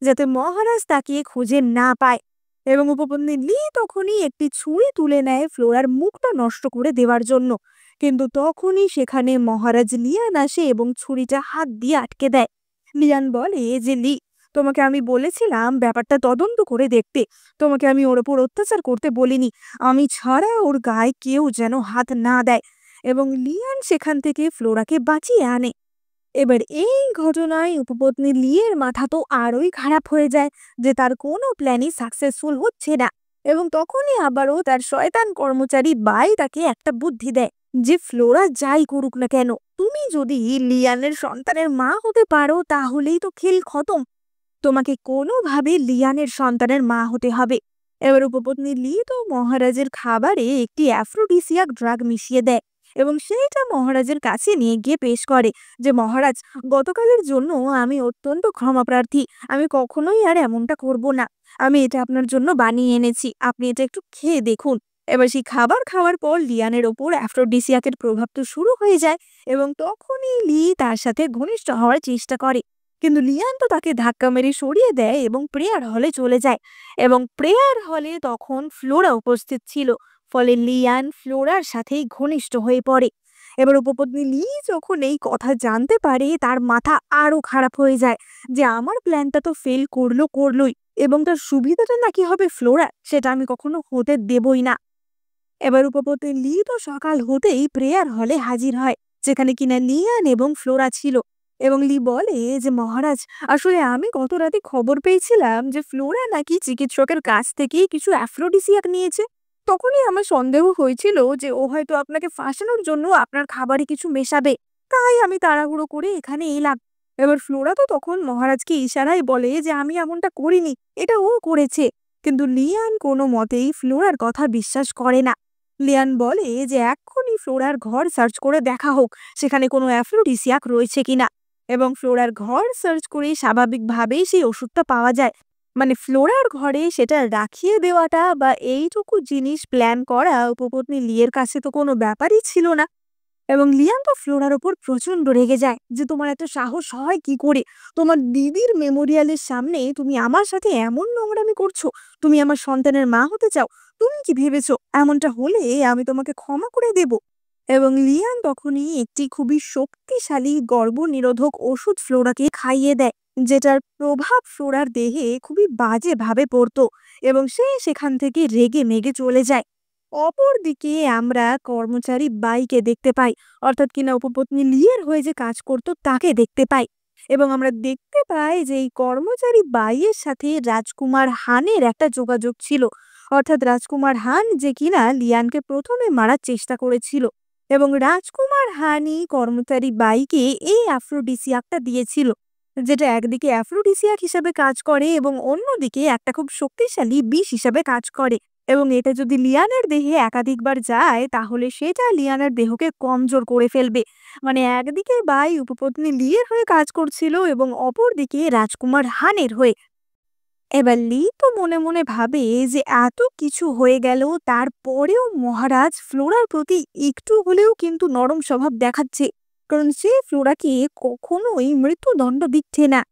যাতে মহারাজ তাকে খুঁজে না পায়। এবং উপপত্নী লি তখনই একটি ছুরি তুলে নেয় ফ্লোরার মুখটা নষ্ট করে দেওয়ার জন্য, কিন্তু তখনই সেখানে মহারাজ লিয়ান আসে এবং ছুরিটা হাত দিয়ে আটকে দেয়। লিয়ান বলে যে লি, তোমাকে আমি বলেছিলাম ব্যাপারটা তদন্ত করে দেখতে, তোমাকে আমি ওর ওপর অত্যাচার করতে বলিনি, আমি ছাড়া ওর গায়ে কেউ যেন হাত না দেয়। এবং লিয়ান সেখান থেকে ফ্লোরাকে বাঁচিয়ে আনে। এবার এই ঘটনায় উপপত্নী লিয়ের মাথা তো আরোই খারাপ হয়ে যায় যে তার কোনো প্ল্যানই সাকসেসফুল হচ্ছে না। এবং তখনই আবারও তার শয়তান কর্মচারী বাই তাকে একটা বুদ্ধি দেয় যে ফ্লোরা যাই করুক না কেন, তুমি যদি লিয়ানের সন্তানের মা হতে পারো তাহলেই তো খেল খতম, তোমাকে কোনোভাবে লিয়ানের সন্তানের মা হতে হবে। এবার উপপত্নী লি তো মহারাজের খাবারে একটি অ্যাফ্রোডিসিয়াক ড্রাগ মিশিয়ে দেয়, এবং সেইটা মহারাজের কাছে নিয়ে গিয়ে পেশ করে যে মহারাজ, গতকালের জন্য আমি অত্যন্ত ক্ষমাপ্রার্থী, আমি কখনোই আর এমনটা করব না, আমি এটা আপনার জন্য বানিয়ে এনেছি, আপনি এটা একটু খেয়ে দেখুন। এবার সেই খাবার খাওয়ার পর লিয়ানের ওপর অ্যাফ্রোডিসিয়াকের প্রভাব তো শুরু হয়ে যায়, এবং তখনই লি তার সাথে ঘনিষ্ঠ হওয়ার চেষ্টা করে। কিন্তু লিয়ান তো তাকে ধাক্কা মেরে সরিয়ে দেয় এবং প্রেয়ার হলে চলে যায়, এবং প্রেয়ার হলে তখন ফ্লোরা উপস্থিত ছিল, ফলে লিয়ান ফ্লোরার সাথেই ঘনিষ্ঠ হয়ে পড়ে। এবার উপপত্নী লি যখন এই কথা জানতে পারে তার মাথা আরো খারাপ হয়ে যায় যে আমার প্ল্যানটা তো ফেল করলোই, এবং তার সুবিধাটা নাকি হবে ফ্লোরা, সেটা আমি কখনো হতে দেবই না। এবার উপপত্নী লি তো সকাল হতেই প্রেয়ার হলে হাজির হয়, যেখানে কিনা লিয়ান এবং ফ্লোরা ছিল। এবং লি বলে যে মহারাজ, আসলে আমি গত রাতে খবর পেয়েছিলাম যে ফ্লোরা নাকি চিকিৎসকের কাছ থেকেই কিছু অ্যাফ্রোডিসিয়াক নিয়েছে। তখনই আমার সন্দেহ হয়েছিল যে ও হয়তো আপনাকে ফাঁসানোর জন্য আপনার খাবারে কিছু মেশাবে, তাই আমি তাড়াহুড়ো করে এখানে এলাম। এবার ফ্লোরা তো তখন মহারাজকে ইশারায় বলে যে আমি এমনটা করিনি, এটা ও করেছে। কিন্তু লিয়ান কোনো মতেই ফ্লোরার কথা বিশ্বাস করে না। লিয়ান বলে যে এক্ষুনি ফ্লোরার ঘর সার্চ করে দেখা হোক সেখানে কোনো অ্যাফ্রোডিসিয়াক রয়েছে কিনা। এবং ফ্লোরার ঘর সার্চ করে স্বাভাবিকভাবেই সেই ওষুধটা পাওয়া যায়। মানে ফ্লোরার ঘরে সেটা রাখিয়ে দেওয়াটা বা এইটুকু জিনিস প্ল্যান করা উপপত্নী লিয়ের কাছে তো কোনো ব্যাপারই ছিল না। এবং লিয়ান তো ফ্লোরার ওপর প্রচন্ড রেগে যায় যে তোমার এত সাহস হয় কি করে, তোমার দিদির মেমোরিয়ালের সামনে তুমি আমার সাথে এমন নোংরামি করছো, তুমি আমার সন্তানের মা হতে চাও, তুমি কি ভেবেছো এমনটা হলে আমি তোমাকে ক্ষমা করে দেব? এবং লিয়ান তখনই একটি খুবই শক্তিশালী গর্ভনিরোধক ওষুধ ফ্লোরাকে খাইয়ে দেয়, যেটার প্রভাব ফ্লোরার দেহে খুবই বাজেভাবে পড়তো, এবং সে সেখান থেকে রেগে মেগে চলে যায়। অপরদিকে আমরা কর্মচারী বাইকে দেখতে পাই, অর্থাৎ কিনা উপপত্নী লিয়ের হয়ে যে কাজ করতো তাকে দেখতে পাই। এবং আমরা দেখতে পাই যে এই কর্মচারী বাইয়ের সাথে রাজকুমার হানের একটা যোগাযোগ ছিল, অর্থাৎ রাজকুমার হান যে কিনা লিয়ানকে প্রথমে মারার চেষ্টা করেছিল। এবং রাজকুমার হানই কর্মচারী বাইকে এই অ্যাফ্রোডিসিয়াকটা দিয়েছিল, যেটা একদিকে অ্যাফ্রোডিসিয়াক হিসাবে কাজ করে এবং অন্যদিকে একটা খুব শক্তিশালী বিষ হিসাবে কাজ করে। এবং এটা যদি লিয়ানের দেহে একাধিকবার যায় তাহলে সেটা লিয়ানের দেহকে কমজোর করে ফেলবে। মানে একদিকে বাই উপপত্নী লিয়ের হয়ে কাজ করছিল এবং অপরদিকে রাজকুমার হানের হয়ে। এবার লি তো মনে মনে ভাবে যে এত কিছু হয়ে গেল তারপরেও মহারাজ ফ্লোরার প্রতি একটু হলেও কিন্তু নরম স্বভাব দেখাচ্ছে, কারণ সে ফ্লোরাকে কখনোই মৃত্যুদণ্ড দিচ্ছে না।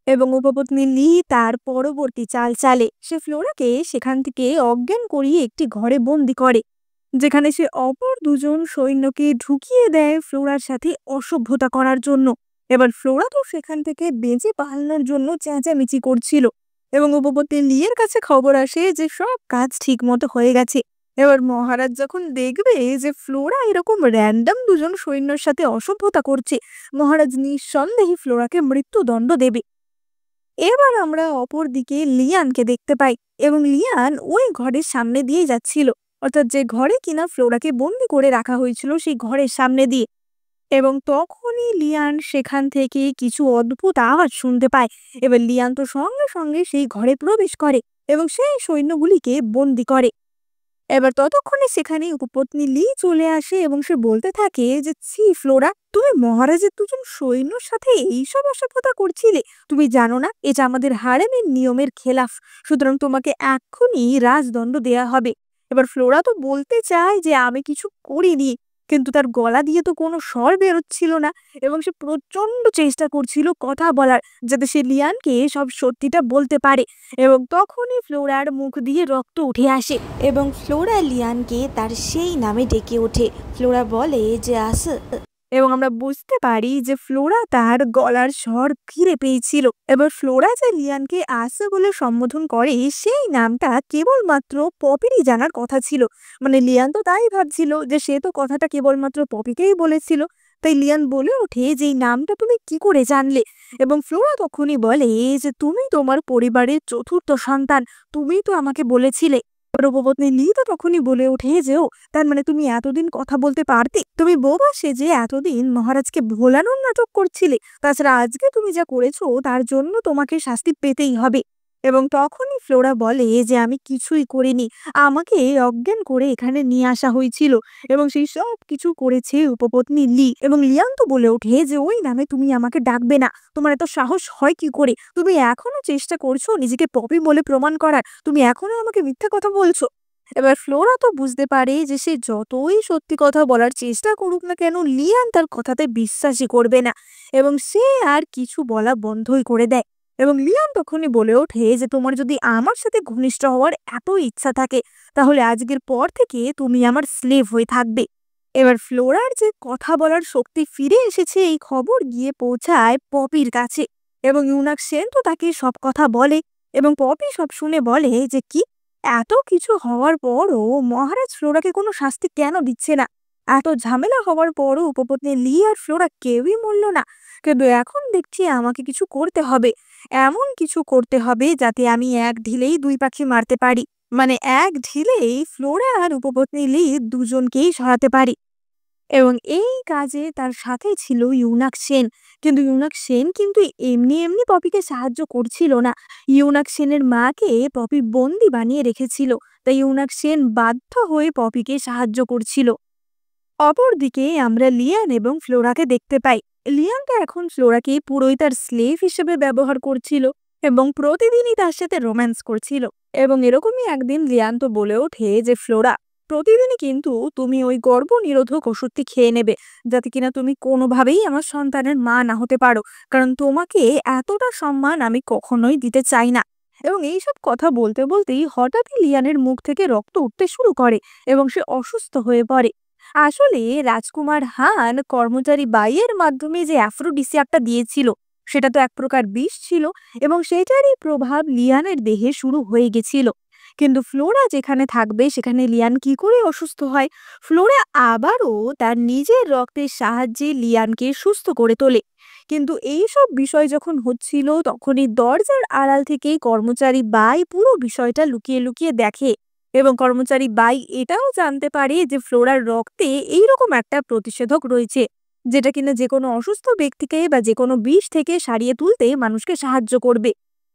এবং উপপত্নী লি তার পরবর্তী চাল চালে, সে ফ্লোরাকে সেখান থেকে অজ্ঞান করিয়ে একটি ঘরে বন্দি করে, যেখানে সে অপর দুজন সৈন্যকে ঢুকিয়ে দেয় ফ্লোরার সাথে অসভ্যতা করার জন্য। এবার ফ্লোরা তো সেখান থেকে বেঁচে পালানোর জন্য চেঁচামেচি করছিল এবং উপপত্নী লিয়ের কাছে খবর আসে যে সব কাজ ঠিক মতো হয়ে গেছে। এবার মহারাজ যখন দেখবে যে ফ্লোরা এরকম র্যান্ডম দুজন সৈন্যর সাথে অসভ্যতা করছে, মহারাজ নিঃসন্দেহে ফ্লোরাকে মৃত্যুদণ্ড দেবে। এবার আমরা অপর দিকে লিয়ানকে দেখতে পাই এবং লিয়ান ওই ঘরের সামনে দিয়ে যাচ্ছিল, অর্থাৎ যে ঘরে কিনা ফ্লোরাকে বন্দি করে রাখা হয়েছিল সেই ঘরের সামনে দিয়ে। এবং তখনই লিয়ান সেখান থেকে কিছু অদ্ভুত আওয়াজ শুনতে পায়। এবার লিয়ান তো সঙ্গে সঙ্গে সেই ঘরে প্রবেশ করে এবং সেই সৈন্যগুলিকে বন্দি করে। এবার ততক্ষণে সেখানে উপপত্নী লি চলে আসে এবং সে বলতে থাকে যে ছি ফ্লোরা, তুমি মহারাজের দুজন সৈন্যর সাথে এইসব অসভ্যতা করছিলে? তুমি জানো না এটা আমাদের হারেমের নিয়মের খেলাফ, সুতরাং তোমাকে এক্ষুনি রাজদণ্ড দেয়া হবে। এবার ফ্লোরা তো বলতে চায় যে আমি কিছু করিনি, কিন্তু তার গলা দিয়ে তো কোনো স্বর বেরোচ্ছিল না এবং সে প্রচন্ড চেষ্টা করছিল কথা বলার, যাতে সে লিয়ানকে সব সত্যিটা বলতে পারে। এবং তখনই ফ্লোরার মুখ দিয়ে রক্ত উঠে আসে এবং ফ্লোরা লিয়ানকে তার সেই নামে ডেকে ওঠে। ফ্লোরা বলে যে এবং আমরা বুঝতে পারি যে ফ্লোরা তার গলার স্বর ফিরে পেয়েছিল। এবার ফ্লোরা যে লিয়ানকে আসে বলে সম্বোধন করে সেই নামটা কেবলমাত্র পপিরই জানার কথা ছিল। মানে লিয়ান তো তাই ভাবছিল যে সে তো কথাটা কেবলমাত্র পপিকেই বলেছিল। তাই লিয়ান বলে ওঠে যে এই নামটা তুমি কি করে জানলে? এবং ফ্লোরা তখনই বলে যে তুমি তোমার পরিবারের চতুর্থ সন্তান, তুমি তো আমাকে বলেছিলে। উপপত্নী লি তো তখনই বলে ওঠে যে ও, তার মানে তুমি এতদিন কথা বলতে পারতে? তুমি বোবা সেজে এতদিন মহারাজকে ভোলানোর নাটক করছিলে। তাছাড়া আজকে তুমি যা করেছো তার জন্য তোমাকে শাস্তি পেতেই হবে। এবং তখনই ফ্লোরা বলে যে আমি কিছুই করিনি, আমাকে অজ্ঞান করে এখানে নিয়ে আসা হয়েছিল এবং সেই সব কিছু করেছে উপপত্নী লি। এবং লিয়ান তো বলে ওঠে যে ওই নামে তুমি আমাকে ডাকবে না, তোমার এত সাহস হয় কি করে? তুমি এখনো চেষ্টা করছো নিজেকে পপি বলে প্রমাণ করার, তুমি এখনো আমাকে মিথ্যা কথা বলছো। এবার ফ্লোরা তো বুঝতে পারে যে সে যতই সত্যি কথা বলার চেষ্টা করুক না কেন লিয়ান তার কথাতে বিশ্বাসই করবে না এবং সে আর কিছু বলা বন্ধই করে দেয়। এবং লিয়ান তখনই বলে ওঠে যে তোমার যদি আমার সাথে ঘনিষ্ঠ হওয়ার এত ইচ্ছা থাকে তাহলে আজকের পর থেকে তুমি আমার স্লেভ হয়ে থাকবে। এবার ফ্লোরার যে কথা বলার শক্তি ফিরে এসেছে এই খবর গিয়ে পৌঁছায় পপির কাছে এবং ইউনাক সেন তো তাকে সব কথা বলে। এবং পপি সব শুনে বলে যে কি, এত কিছু হওয়ার পরও মহারাজ ফ্লোরাকে কোনো শাস্তি কেন দিচ্ছে না? এত ঝামেলা হওয়ার পরও উপপত্নী লি আর ফ্লোরা কেউই মরল না, কিন্তু এখন দেখছি আমাকে কিছু করতে হবে, এমন কিছু করতে হবে যাতে আমি এক ঢিলেই দুই পাখি মারতে পারি। মানে এক ঢিলেই ফ্লোরা আর উপপত্নী লি দুজনকেই সরাতে পারি। এবং এই কাজে তার সাথে ছিল ইউনাক সেন। কিন্তু ইউনাক সেন কিন্তু এমনি এমনি পপিকে সাহায্য করছিল না। ইউনাক সেনের মাকে পপি বন্দি বানিয়ে রেখেছিল, তাই ইউনাক সেন বাধ্য হয়ে পপিকে সাহায্য করছিল। অপরদিকে আমরা লিয়ান এবং ফ্লোরাকে দেখতে পাই। লিয়ান তো এখন ফ্লোরাকে পুরোই তার স্লেভ হিসেবে ব্যবহার করছিল এবং প্রতিদিনই তার সাথে রোম্যান্স করছিল। এবং এরকমই একদিন লিয়ান তো বলে ওঠে যে ফ্লোরা, প্রতিদিনই কিন্তু তুমি ওই গর্ভনিরোধক ওষুধটি খেয়ে নেবে, যাতে কিনা তুমি কোনোভাবেই আমার সন্তানের মা না হতে পারো, কারণ তোমাকে এতটা সম্মান আমি কখনোই দিতে চাই না। এবং এইসব কথা বলতে বলতেই হঠাৎই লিয়ানের মুখ থেকে রক্ত উঠতে শুরু করে এবং সে অসুস্থ হয়ে পড়ে। আসলে রাজকুমার হান কর্মচারী বাইয়ের মাধ্যমে যে অ্যাফ্রোডিসিয়াকটা দিয়েছিল সেটা তো এক প্রকার বিষ ছিল এবং সেটারই প্রভাব লিয়ানের দেহে শুরু হয়ে গেছিল। কিন্তু ফ্লোরা যেখানে থাকবে সেখানে লিয়ান কি করে অসুস্থ হয়? ফ্লোরা আবারও তার নিজের রক্তের সাহায্যে লিয়ানকে সুস্থ করে তোলে। কিন্তু এইসব বিষয় যখন হচ্ছিল তখনই দরজার আড়াল থেকে কর্মচারী বাই পুরো বিষয়টা লুকিয়ে লুকিয়ে দেখে, এবং কর্মচারী বাই এটাও জানতে পারে যে ফ্লোরার রক্তে এইরকম একটা প্রতিষেধক রয়েছে, যেটা কিনা যে কোনো অসুস্থ ব্যক্তিকে বা যে কোনো বিষ থেকে সারিয়ে তুলতে মানুষকে সাহায্য করবে।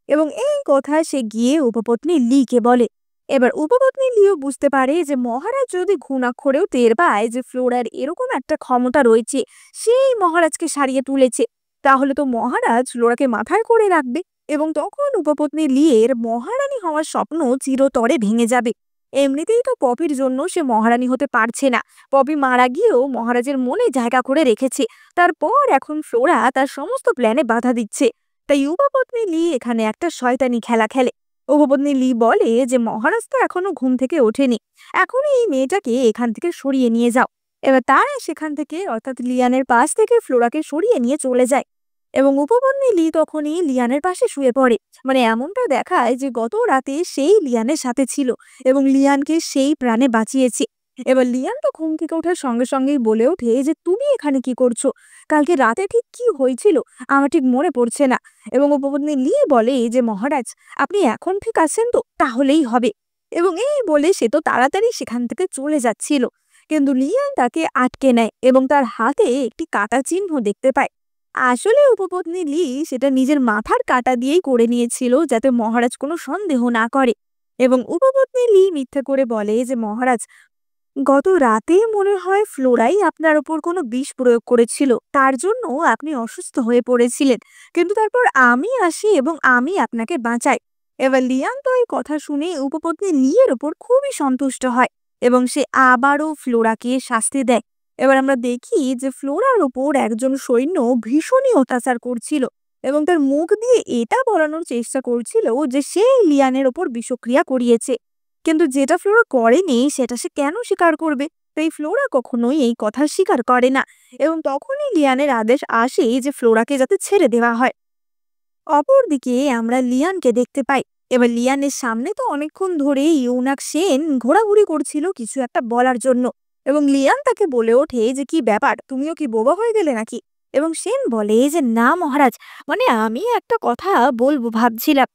এবং এই কথা সে গিয়ে উপপত্নী লিকে বলে। এবার উপপত্নী লিও বুঝতে পারে যে মহারাজ যদি ঘুণাক্ষরেও টের পায় যে ফ্লোরার এরকম একটা ক্ষমতা রয়েছে, সেই মহারাজকে সারিয়ে তুলেছে, তাহলে তো মহারাজ ফ্লোরাকে মাথায় করে রাখবে, এবং তখন উপপত্নী লিয়ের মহারানী হওয়ার স্বপ্ন চিরতরে ভেঙে যাবে। এমনিতেই তো পপির জন্য সে মহারানী হতে পারছে না। পপি মারা গিয়েও মহারাজের মনে জায়গা করে রেখেছে, তারপর এখন ফ্লোরা তার সমস্ত প্ল্যানে বাধা দিচ্ছে। তাই উপপত্নী লি এখানে একটা শয়তানি খেলা খেলে। উপপত্নী লি বলে যে মহারাজ তো এখনো ঘুম থেকে ওঠেনি, এখনই এই মেয়েটাকে এখান থেকে সরিয়ে নিয়ে যাও। এবার তারা সেখান থেকে অর্থাৎ লিয়ানের পাশ থেকে ফ্লোরাকে সরিয়ে নিয়ে চলে যায়, এবং উপপত্নী লি তখনই লিয়ানের পাশে শুয়ে পড়ে। মানে এমনটা দেখায় যে গত রাতে সেই লিয়ানের সাথে ছিল এবং লিয়ানকে সেই প্রাণে বাঁচিয়েছে। এবার লিয়ান তো ঘুম থেকে ওঠার সঙ্গে সঙ্গেই বলে ওঠে যে তুমি এখানে কি করছো? কালকে রাতে ঠিক কি হয়েছিল আমার ঠিক মনে পড়ছে না। এবং উপপত্নী লি বলে যে মহারাজ আপনি এখন ঠিক আছেন তো, তাহলেই হবে। এবং এই বলে সে তো তাড়াতাড়ি সেখান থেকে চলে যাচ্ছিল, কিন্তু লিয়ান তাকে আটকে নেয় এবং তার হাতে একটি কাটা চিহ্ন দেখতে পায়। আসলে উপপত্নী লি সেটা নিজের মাথার কাটা দিয়েই করে নিয়েছিল, যাতে মহারাজ কোনো সন্দেহ না করে। এবং উপপত্নী লি মিথ্যে করে বলে যে মহারাজ গত রাতে মনে হয় ফ্লোরাই আপনার ওপর কোনো বিষ প্রয়োগ করেছিল, তার জন্য আপনি অসুস্থ হয়ে পড়েছিলেন, কিন্তু তারপর আমি আসি এবং আমি আপনাকে বাঁচাই। এবার লিয়ান তো এই কথা শুনে উপপত্নী লিয়ের ওপর খুবই সন্তুষ্ট হয় এবং সে আবারও ফ্লোরাকে শাস্তি দেয়। এবার আমরা দেখি যে ফ্লোরার ওপর একজন সৈন্য ভীষণই অত্যাচার করছিল এবং তার মুখ দিয়ে এটা বলানোর চেষ্টা করছিল যে সে লিয়ানের ওপর বিষক্রিয়া করিয়েছে, কিন্তু যেটা ফ্লোরা করেনি সেটা সে কেন স্বীকার করবে? তাই ফ্লোরা কখনোই এই কথা স্বীকার করে না, এবং তখনই লিয়ানের আদেশ আসে যে ফ্লোরাকে যাতে ছেড়ে দেওয়া হয়। অপরদিকে আমরা লিয়ানকে দেখতে পাই। এবার লিয়ানের সামনে তো অনেকক্ষণ ধরে ইউনাক সেন ঘোরাঘুরি করছিল কিছু একটা বলার জন্য, এবং লিয়ান তাকে বলে ওঠে যে কি ব্যাপার, তুমিও কি বোবা হয়ে গেলে নাকি? এবং সেন বলে যে না মহারাজ, মানে আমি একটা কথা বলবো ভাবছিলাম,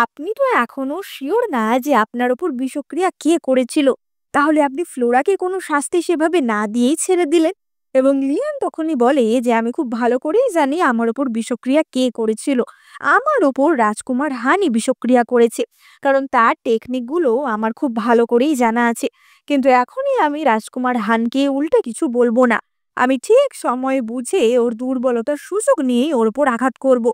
আপনি তো এখনো শিওর না যে আপনার ওপর বিষক্রিয়া কে করেছিল, তাহলে আপনি ফ্লোরাকে কোনো শাস্তি সেভাবে না দিয়েই ছেড়ে দিলেন। এবং লিয়ান তখনই বলে যে আমি খুব ভালো করেই জানি আমার ওপর বিষক্রিয়া কে করেছিল। আমার ওপর রাজকুমার হানি বিষক্রিয়া করেছে, কারণ তার টেকনিকগুলো আমার খুব ভালো করেই জানা আছে। কিন্তু এখনই আমি রাজকুমার হানকে উল্টো কিছু বলবো না, আমি ঠিক সময় বুঝে ওর দুর্বলতার সুযোগ নিয়েই ওর ওপর আঘাত করব।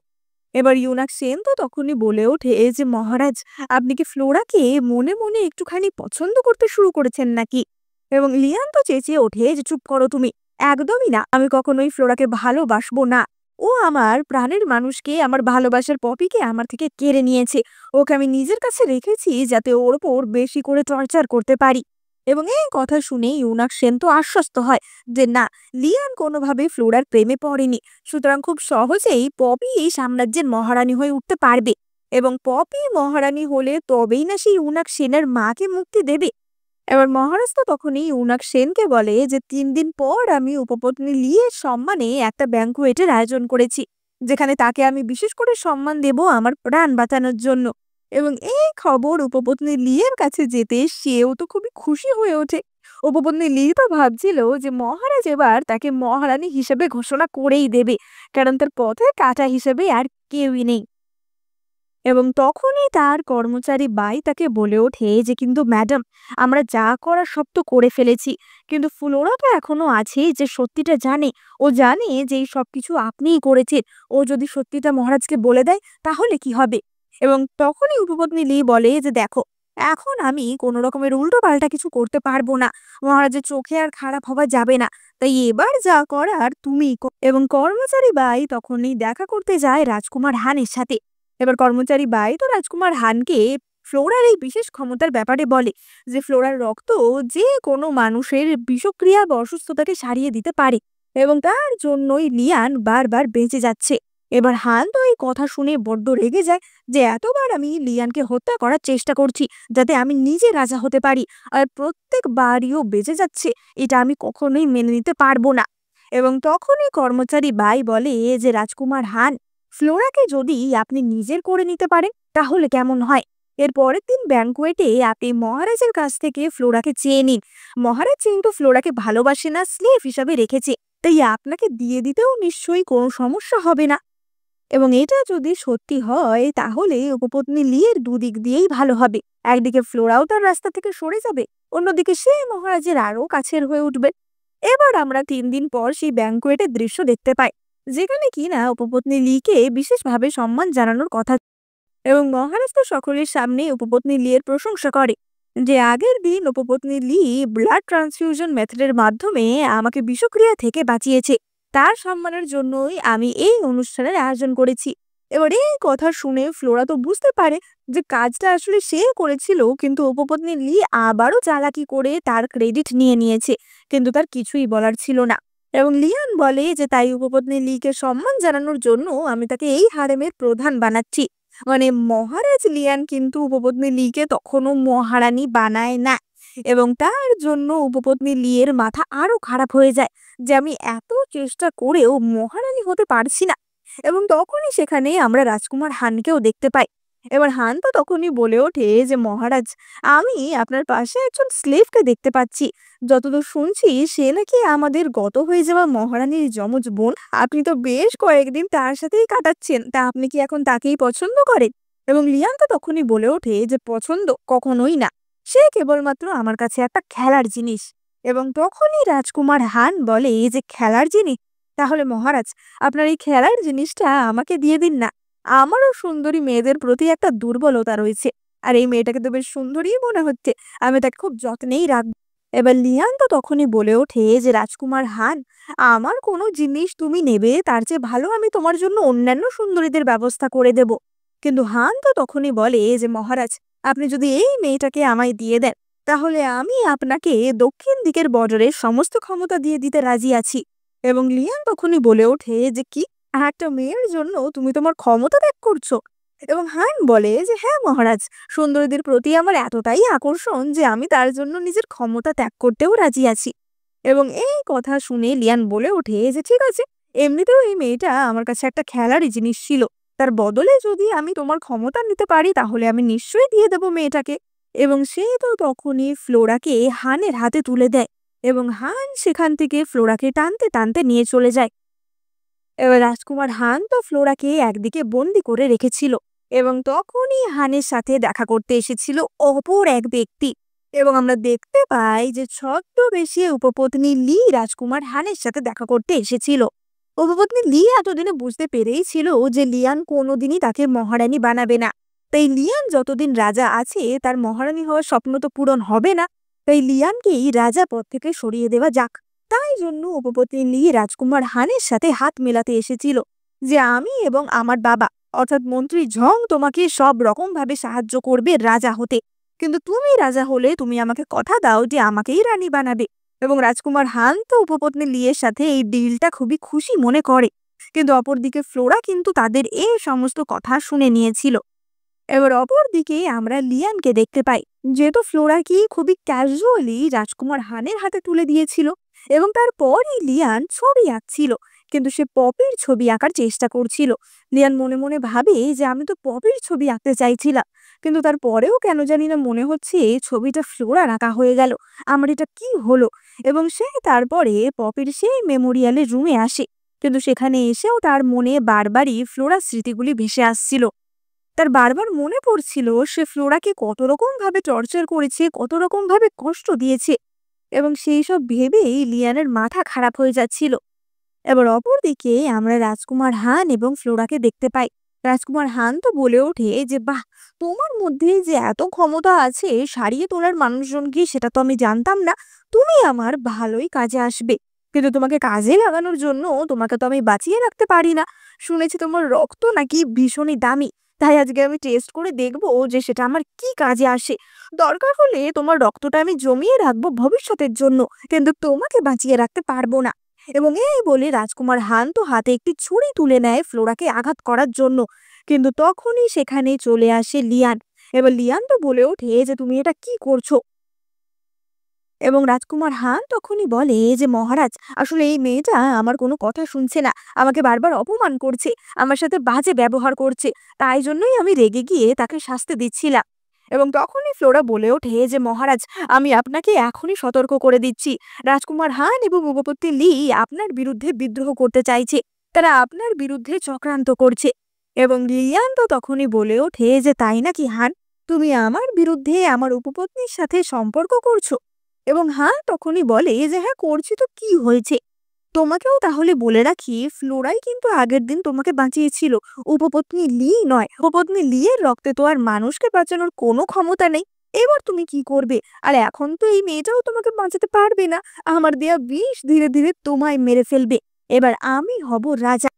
এবার ইউনাক সেন তো তখনই বলে ওঠে যে মহারাজ আপনি কি ফ্লোরাকে মনে মনে একটুখানি পছন্দ করতে শুরু করেছেন নাকি? এবং লিয়ান তো চেঁচিয়ে ওঠে যে চুপ করো তুমি, একদমই না, আমি কখনোই ফ্লোরাকে ভালোবাসবো না। ও আমার প্রাণের মানুষকে, আমার ভালোবাসার পপিকে আমার থেকে কেড়ে নিয়েছে, ওকে আমি নিজের কাছে রেখেছি যাতে ওর ওপর বেশি করে টর্চার করতে পারি। এবং এই কথা শুনে ইউনাক সেন তো আশ্বস্ত হয় যে না, লিয়ান কোনোভাবে ফ্লোরার প্রেমে পড়েনি, সুতরাং খুব সহজেই পপি এই সাম্রাজ্যের মহারানী হয়ে উঠতে পারবে, এবং পপি মহারানী হলে তবেই না সেই ইউনাক সেনের মাকে মুক্তি দেবে। এবার মহারাজ তো তখনই ইউনাক সেনকে বলে যে 3 দিন পর আমি উপপত্নী লিয়ের সম্মানে একটা ব্যাঙ্কুয়েটের আয়োজন করেছি, যেখানে তাকে আমি বিশেষ করে সম্মান দেব আমার প্রাণ বাঁচানোর জন্য। এবং এই খবর উপপত্নী লিয়ের কাছে যেতে সেও তো খুবই খুশি হয়ে ওঠে। উপপত্নী লি তো ভাবছিল যে মহারাজ এবার তাকে মহারানী হিসেবে ঘোষণা করেই দেবে, কারণ তার পথে কাঁটা হিসেবে আর কেউই নেই। এবং তখনই তার কর্মচারী বাই তাকে বলে ওঠে যে কিন্তু ম্যাডাম, আমরা যা করার সব তো করে ফেলেছি, কিন্তু ফ্লোরা তো এখনো আছে যে সত্যিটা জানে, ও জানে যে এই সবকিছু আপনিই করেছেন, ও যদি সত্যিটা মহারাজকে বলে দেয় তাহলে কি হবে? এবং তখনই উপপত্নী লি বলে যে দেখো, এখন আমি কোনো রকমের উল্টো পাল্টা কিছু করতে পারবো না, মহারাজের চোখে আর খারাপ হওয়া যাবে না, তাই এবার যা করার তুমিই এবং কর্মচারী বাই তখনই দেখা করতে যায় রাজকুমার হানের সাথে। এবার কর্মচারী বাই তো রাজকুমার হানকে ফ্লোরার এই বিশেষ ক্ষমতার ব্যাপারে বলে যে ফ্লোরার রক্ত যে কোনো মানুষের বিষক্রিয়া বা অসুস্থতাকে সারিয়ে দিতে পারে, এবং তার জন্যই লিয়ান বারবার বেঁচে যাচ্ছে। এবার হান তো এই কথা শুনে বড্ড রেগে যায় যে এতবার আমি লিয়ানকে হত্যা করার চেষ্টা করছি যাতে আমি নিজে রাজা হতে পারি, আর প্রত্যেকবারইও বেঁচে যাচ্ছে। এটা আমি কখনোই মেনে নিতে পারবো না। এবং তখনই কর্মচারী বাই বলে যে রাজকুমার হান, ফ্লোরাকে যদি আপনি নিজের করে নিতে পারেন তাহলে কেমন হয়? এর পরের দিন ব্যাংকুয়েটে আপনি মহারাজের কাছ থেকে ফ্লোরাকে চেয়ে নিন। মহারাজ কিন্তু ফ্লোরাকে ভালোবাসে না, স্লেভ হিসাবে রেখেছে, তাই আপনাকে দিয়ে দিতেও নিশ্চয়ই কোনো সমস্যা হবে না। এবং এটা যদি সত্যি হয় তাহলে উপপত্নী লিয়ের দুদিক দিয়েই ভালো হবে। একদিকে ফ্লোরাও তার রাস্তা থেকে সরে যাবে, অন্যদিকে সে মহারাজের আরো কাছের হয়ে উঠবে। এবার আমরা 3 দিন পর সেই ব্যাংকুয়েটের দৃশ্য দেখতে পাই, যেখানে কিনা উপপত্নী লিকে বিশেষভাবে সম্মান জানানোর কথা। এবং মহারাজ তো সকলের সামনে উপপত্নী লিয়ের প্রশংসা করে যে আগের দিন উপপত্নী লি ব্লাড ট্রান্সফিউশন মেথডের মাধ্যমে আমাকে বিষক্রিয়া থেকে বাঁচিয়েছে। তার সম্মানের জন্যই আমি এই অনুষ্ঠানের আয়োজন করেছি। এবার এই কথা শুনে ফ্লোরা তো বুঝতে পারে যে কাজটা আসলে সে করেছিল, কিন্তু উপপত্নী লি আবারও চালাকি করে তার ক্রেডিট নিয়ে নিয়েছে, কিন্তু তার কিছুই বলার ছিল না। এবং লিয়ান বলে যে তাই উপপত্নী লিকে সম্মান জানানোর জন্য আমি তাকে এই হারেমের প্রধান বানাচ্ছি। মানে মহারাজ লিয়ান কিন্তু উপপত্নী লিকে তখনও মহারানী বানায় না, এবং তার জন্য উপপত্নী লিয়ের মাথা আরো খারাপ হয়ে যায় যে আমি এত চেষ্টা করেও মহারানী হতে পারছি না। এবং তখনই সেখানে আমরা রাজকুমার হানকেও দেখতে পাই। এবার হান তো তখনই বলে ওঠে যে মহারাজ, আমি আপনার পাশে একজন স্লেভকে দেখতে পাচ্ছি। যতদূর শুনছি সে নাকি আমাদের গত হয়ে যাওয়া মহারানীর যমজ বোন। আপনি তো বেশ কয়েকদিন তার সাথেই কাটাচ্ছেন, তা আপনি কি এখন তাকেই পছন্দ করেন? এবং লিয়ান তো তখনই বলে ওঠে যে পছন্দ কখনোই না, সে কেবলমাত্র আমার কাছে একটা খেলার জিনিস। এবং তখনই রাজকুমার হান বলে যে খেলার জিনিস? তাহলে মহারাজ, আপনার এই খেলার জিনিসটা আমাকে দিয়ে দিন না। আমারও সুন্দরী মেয়েদের প্রতি একটা দুর্বলতা রয়েছে, আর এই মেয়েটাকে তো বেশ সুন্দরই মনে হচ্ছে, আমি তাকে খুব যত্নেই রাখবো। এবার লিয়ান তো তখনই বলে ওঠে যে রাজকুমার হান, আমার কোনো জিনিস তুমি নেবে তার চেয়ে ভালো আমি তোমার জন্য অন্যান্য সুন্দরীদের ব্যবস্থা করে দেব। কিন্তু হান তো তখনই বলে যে মহারাজ, আপনি যদি এই মেয়েটাকে আমায় দিয়ে দেন তাহলে আমি আপনাকে দক্ষিণ দিকের বর্ডারের সমস্ত ক্ষমতা দিয়ে দিতে রাজি আছি। এবং লিয়ান তখনই বলে ওঠে যে কি, একটা মেয়ের জন্য তুমি তোমার ক্ষমতা ত্যাগ করছো? এবং হান বলে যে হ্যাঁ মহারাজ, সুন্দরীদের প্রতি আমার এতটাই আকর্ষণ যে আমি তার জন্য নিজের ক্ষমতা ত্যাগ করতেও রাজি আছি। এবং এই কথা শুনে লিয়ান বলে ওঠে যে ঠিক আছে, এমনিতেও এই মেয়েটা আমার কাছে একটা খেলারই জিনিস ছিল, তার বদলে যদি আমি তোমার ক্ষমতা নিতে পারি তাহলে আমি নিশ্চয়ই দিয়ে দেবো মেয়েটাকে। এবং সে তো তখনই ফ্লোরাকে হানের হাতে তুলে দেয়, এবং হান সেখান থেকে ফ্লোরাকে টানতে টানতে নিয়ে চলে যায়। এবার রাজকুমার হান তো ফ্লোরাকে একদিকে বন্দি করে রেখেছিল, এবং তখনই হানের সাথে দেখা করতে এসেছিল অপর এক ব্যক্তি। এবং আমরা দেখতে পাই যে ছদ্মবেশী উপপত্নী লি রাজকুমার হানের সাথে দেখা করতে এসেছিল। উপপত্নী লি এতদিনে বুঝতে পেরেইছিল যে লিয়ান কোনোদিনই তাকে মহারানী বানাবে না, তাই লিয়ান যতদিন রাজা আছে তার মহারানী হওয়ার স্বপ্ন তো পূরণ হবে না, তাই লিয়ানকেই রাজা পদ থেকে সরিয়ে দেওয়া যাক। তাই জন্য উপপত্নী লি রাজকুমার হানের সাথে হাত মেলাতে এসেছিল যে আমি এবং আমার বাবা অর্থাৎ মন্ত্রী ঝং তোমাকে সব রকম ভাবে সাহায্য করবে রাজা হতে, কিন্তু তুমি রাজা হলে তুমি আমাকে কথা দাও যে আমাকেই রানী বানাবে। এবং রাজকুমার হান তো উপপত্নী লিয়ের সাথে এই ডিলটা খুবই খুশি মনে করে, কিন্তু অপরদিকে ফ্লোরা কিন্তু তাদের এই সমস্ত কথা শুনে নিয়েছিল। এবার অপরদিকে আমরা লিয়ানকে দেখতে পাই, যেহেতু ফ্লোরা কি খুবই ক্যাজুয়ালি রাজকুমার হানের হাতে তুলে দিয়েছিল, এবং তারপরই লিয়ান ছবি আঁকছিল, কিন্তু সে পপির ছবি আঁকার চেষ্টা করছিল। লিয়ান মনে মনে ভাবে যে আমি তো পপির ছবি আঁকতে চাইছিলাম, কিন্তু তারপরেও কেন জানি না মনে হচ্ছে এই ছবিটা ফ্লোরার আঁকা হয়ে গেল, আমার এটা কি হলো। এবং সে তারপরে পপির সেই মেমোরিয়ালের রুমে আসে, কিন্তু সেখানে এসেও তার মনে বারবারই ফ্লোরার স্মৃতিগুলি ভেসে আসছিল। তার বারবার মনে পড়ছিল সে ফ্লোরাকে কত রকম ভাবে টর্চার করেছে, কত রকম ভাবে কষ্ট দিয়েছে, এবং সেই সব ভেবেই লিয়ানের মাথা খারাপ হয়ে যাচ্ছিল। এবার অপরদিকে আমরা রাজকুমার হান এবং ফ্লোরাকে দেখতে পাই। রাজকুমার হান তো বলে ওঠে যে বাহ, তোমার মধ্যে যে এত ক্ষমতা আছে সারিয়ে তোলার মানুষজনকে, সেটা তো আমি জানতাম না। তুমি আমার ভালোই কাজে আসবে, কিন্তু তোমাকে কাজে লাগানোর জন্য তোমাকে তো আমি বাঁচিয়ে রাখতে পারি না। শুনেছি তোমার রক্ত নাকি ভীষণই দামি, তাই আজকে আমি টেস্ট করে দেখবো যে সেটা আমার কি কাজে আসে। দরকার হলে তোমার রক্তটা আমি জমিয়ে রাখবো ভবিষ্যতের জন্য, কিন্তু তোমাকে বাঁচিয়ে রাখতে পারবো না। এবং এই বলে রাজকুমার হান তো হাতে একটি ছুরি তুলে নেয় ফ্লোরাকে আঘাত করার জন্য। কিন্তু তখনই সেখানে চলে আসে লিয়ান। এবার লিয়ান তো বলে ওঠে যে তুমি এটা কি করছো। এবং রাজকুমার হান তখনই বলে যে মহারাজ, আসলে এই মেয়েটা আমার কোনো কথা শুনছে না, আমাকে বারবার অপমান করছে, আমার সাথে বাজে ব্যবহার করছে, তাই জন্যই আমি রেগে গিয়ে তাকে শাস্তি দিচ্ছিলাম। এবং তখনই ফ্লোরা বলে ওঠে যে মহারাজ, আমি আপনাকে এখনই সতর্ক করে দিচ্ছি, রাজকুমার হান এবং উপপত্তি লি আপনার বিরুদ্ধে বিদ্রোহ করতে চাইছে, তারা আপনার বিরুদ্ধে চক্রান্ত করছে। এবং লিয়ান তো তখনই বলে ওঠে যে তাই নাকি হান, তুমি আমার বিরুদ্ধে আমার উপপত্নীর সাথে সম্পর্ক করছো? এবং হ্যাঁ তখনই বলে যে হ্যাঁ করছি তো কি হয়েছে। তোমাকেও তাহলে বলে রাখি, ফ্লোরাই কিন্তু আগের দিন তোমাকে বাঁচিয়েছিল, উপপত্নী লি নয়। উপপত্নী লি এর রক্তে তো আর মানুষকে বাঁচানোর কোনো ক্ষমতা নেই। এবার তুমি কি করবে? আর এখন তো এই মেয়েটাও তোমাকে বাঁচাতে পারবে না, আমার দেয়া বিষ ধীরে ধীরে তোমায় মেরে ফেলবে। এবার আমি হব রাজা।